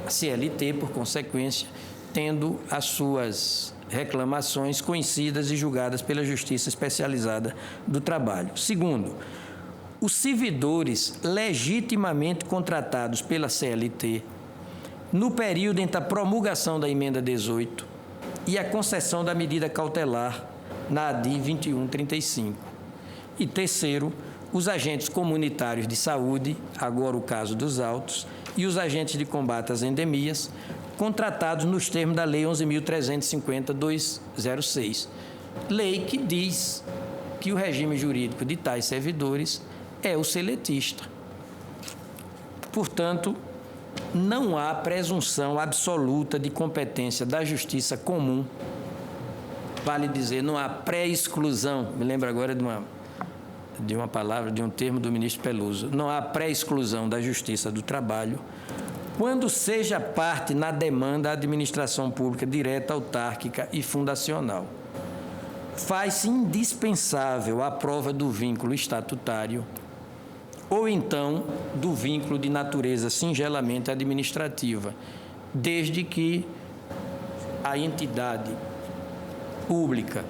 CLT, por consequência, tendo as suas reclamações conhecidas e julgadas pela Justiça Especializada do Trabalho. Segundo, os servidores legitimamente contratados pela CLT no período entre a promulgação da emenda 18 e a concessão da medida cautelar na ADI 2135. E terceiro, os agentes comunitários de saúde, agora o caso dos autos, e os agentes de combate às endemias, contratados nos termos da Lei 11.350/206. Lei que diz que o regime jurídico de tais servidores é o seletista. Portanto, não há presunção absoluta de competência da justiça comum. Vale dizer, não há pré-exclusão. Me lembro agora de uma palavra, de um termo do ministro Peluso. Não há pré-exclusão da Justiça do Trabalho quando seja parte na demanda a administração pública direta, autárquica e fundacional. Faz-se indispensável a prova do vínculo estatutário ou então do vínculo de natureza singelamente administrativa, desde que a entidade pública,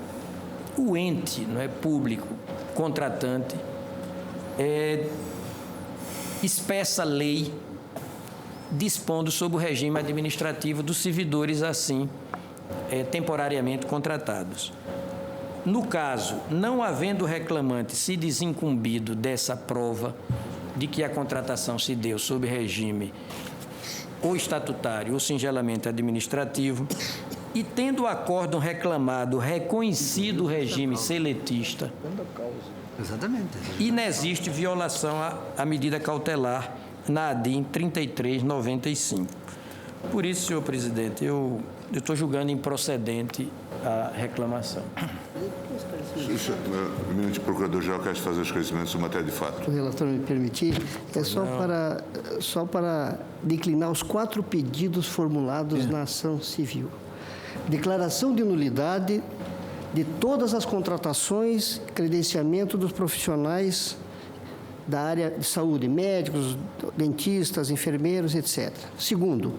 o ente, não é público, contratante, expressa lei dispondo sobre o regime administrativo dos servidores assim temporariamente contratados. No caso, não havendo o reclamante se desincumbido dessa prova de que a contratação se deu sob regime ou estatutário ou singelamente administrativo, e tendo o acórdão reclamado reconhecido o regime seletista, Exatamente. inexiste violação à medida cautelar na ADIM 3395. Por isso, senhor presidente, eu estou julgando improcedente a reclamação. O eminente procurador-geral quer fazer esclarecimentos sobre matéria de fato. O relator me permitir, é só para declinar os 4 pedidos formulados na ação civil. Declaração de nulidade de todas as contratações, credenciamento dos profissionais da área de saúde, médicos, dentistas, enfermeiros, etc. Segundo,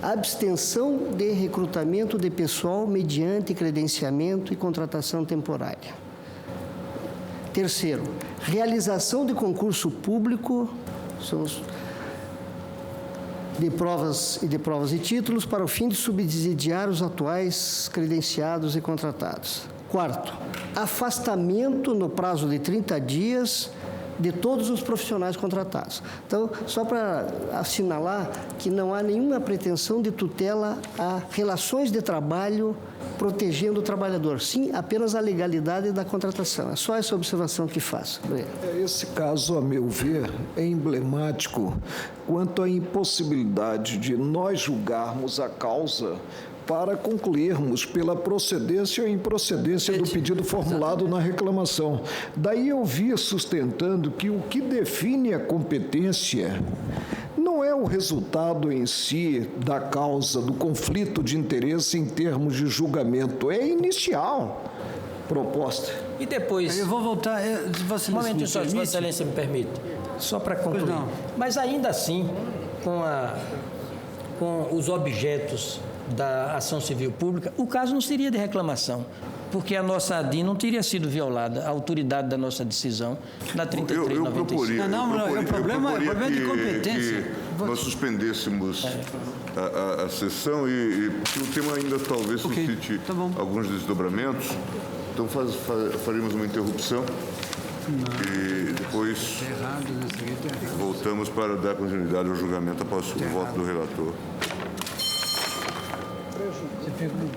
abstenção de recrutamento de pessoal mediante credenciamento e contratação temporária. Terceiro, realização de concurso público de provas e títulos para o fim de subsidiar os atuais credenciados e contratados. Quarto, afastamento no prazo de 30 dias de todos os profissionais contratados. Então, só para assinalar que não há nenhuma pretensão de tutela a relações de trabalho protegendo o trabalhador, sim, apenas a legalidade da contratação. É só essa observação que faço. Esse caso, a meu ver, é emblemático quanto à impossibilidade de nós julgarmos a causa para concluirmos pela procedência ou improcedência do pedido formulado na reclamação. Daí eu vi sustentando que o que define a competência não é o resultado em si da causa, do conflito de interesse em termos de julgamento, é inicial proposta. E depois... Eu vou voltar... Um momento só, se Vossa Excelência me permite, só para concluir. Mas ainda assim, com os objetos da ação civil pública, o caso não seria de reclamação, porque a nossa ADIM não teria sido violada, a autoridade da nossa decisão na 3395. O problema é de competência. Que nós suspendêssemos a sessão e o tema ainda talvez suscite alguns desdobramentos, então faremos uma interrupção e depois voltamos para dar continuidade ao julgamento após o voto do relator. Você pegou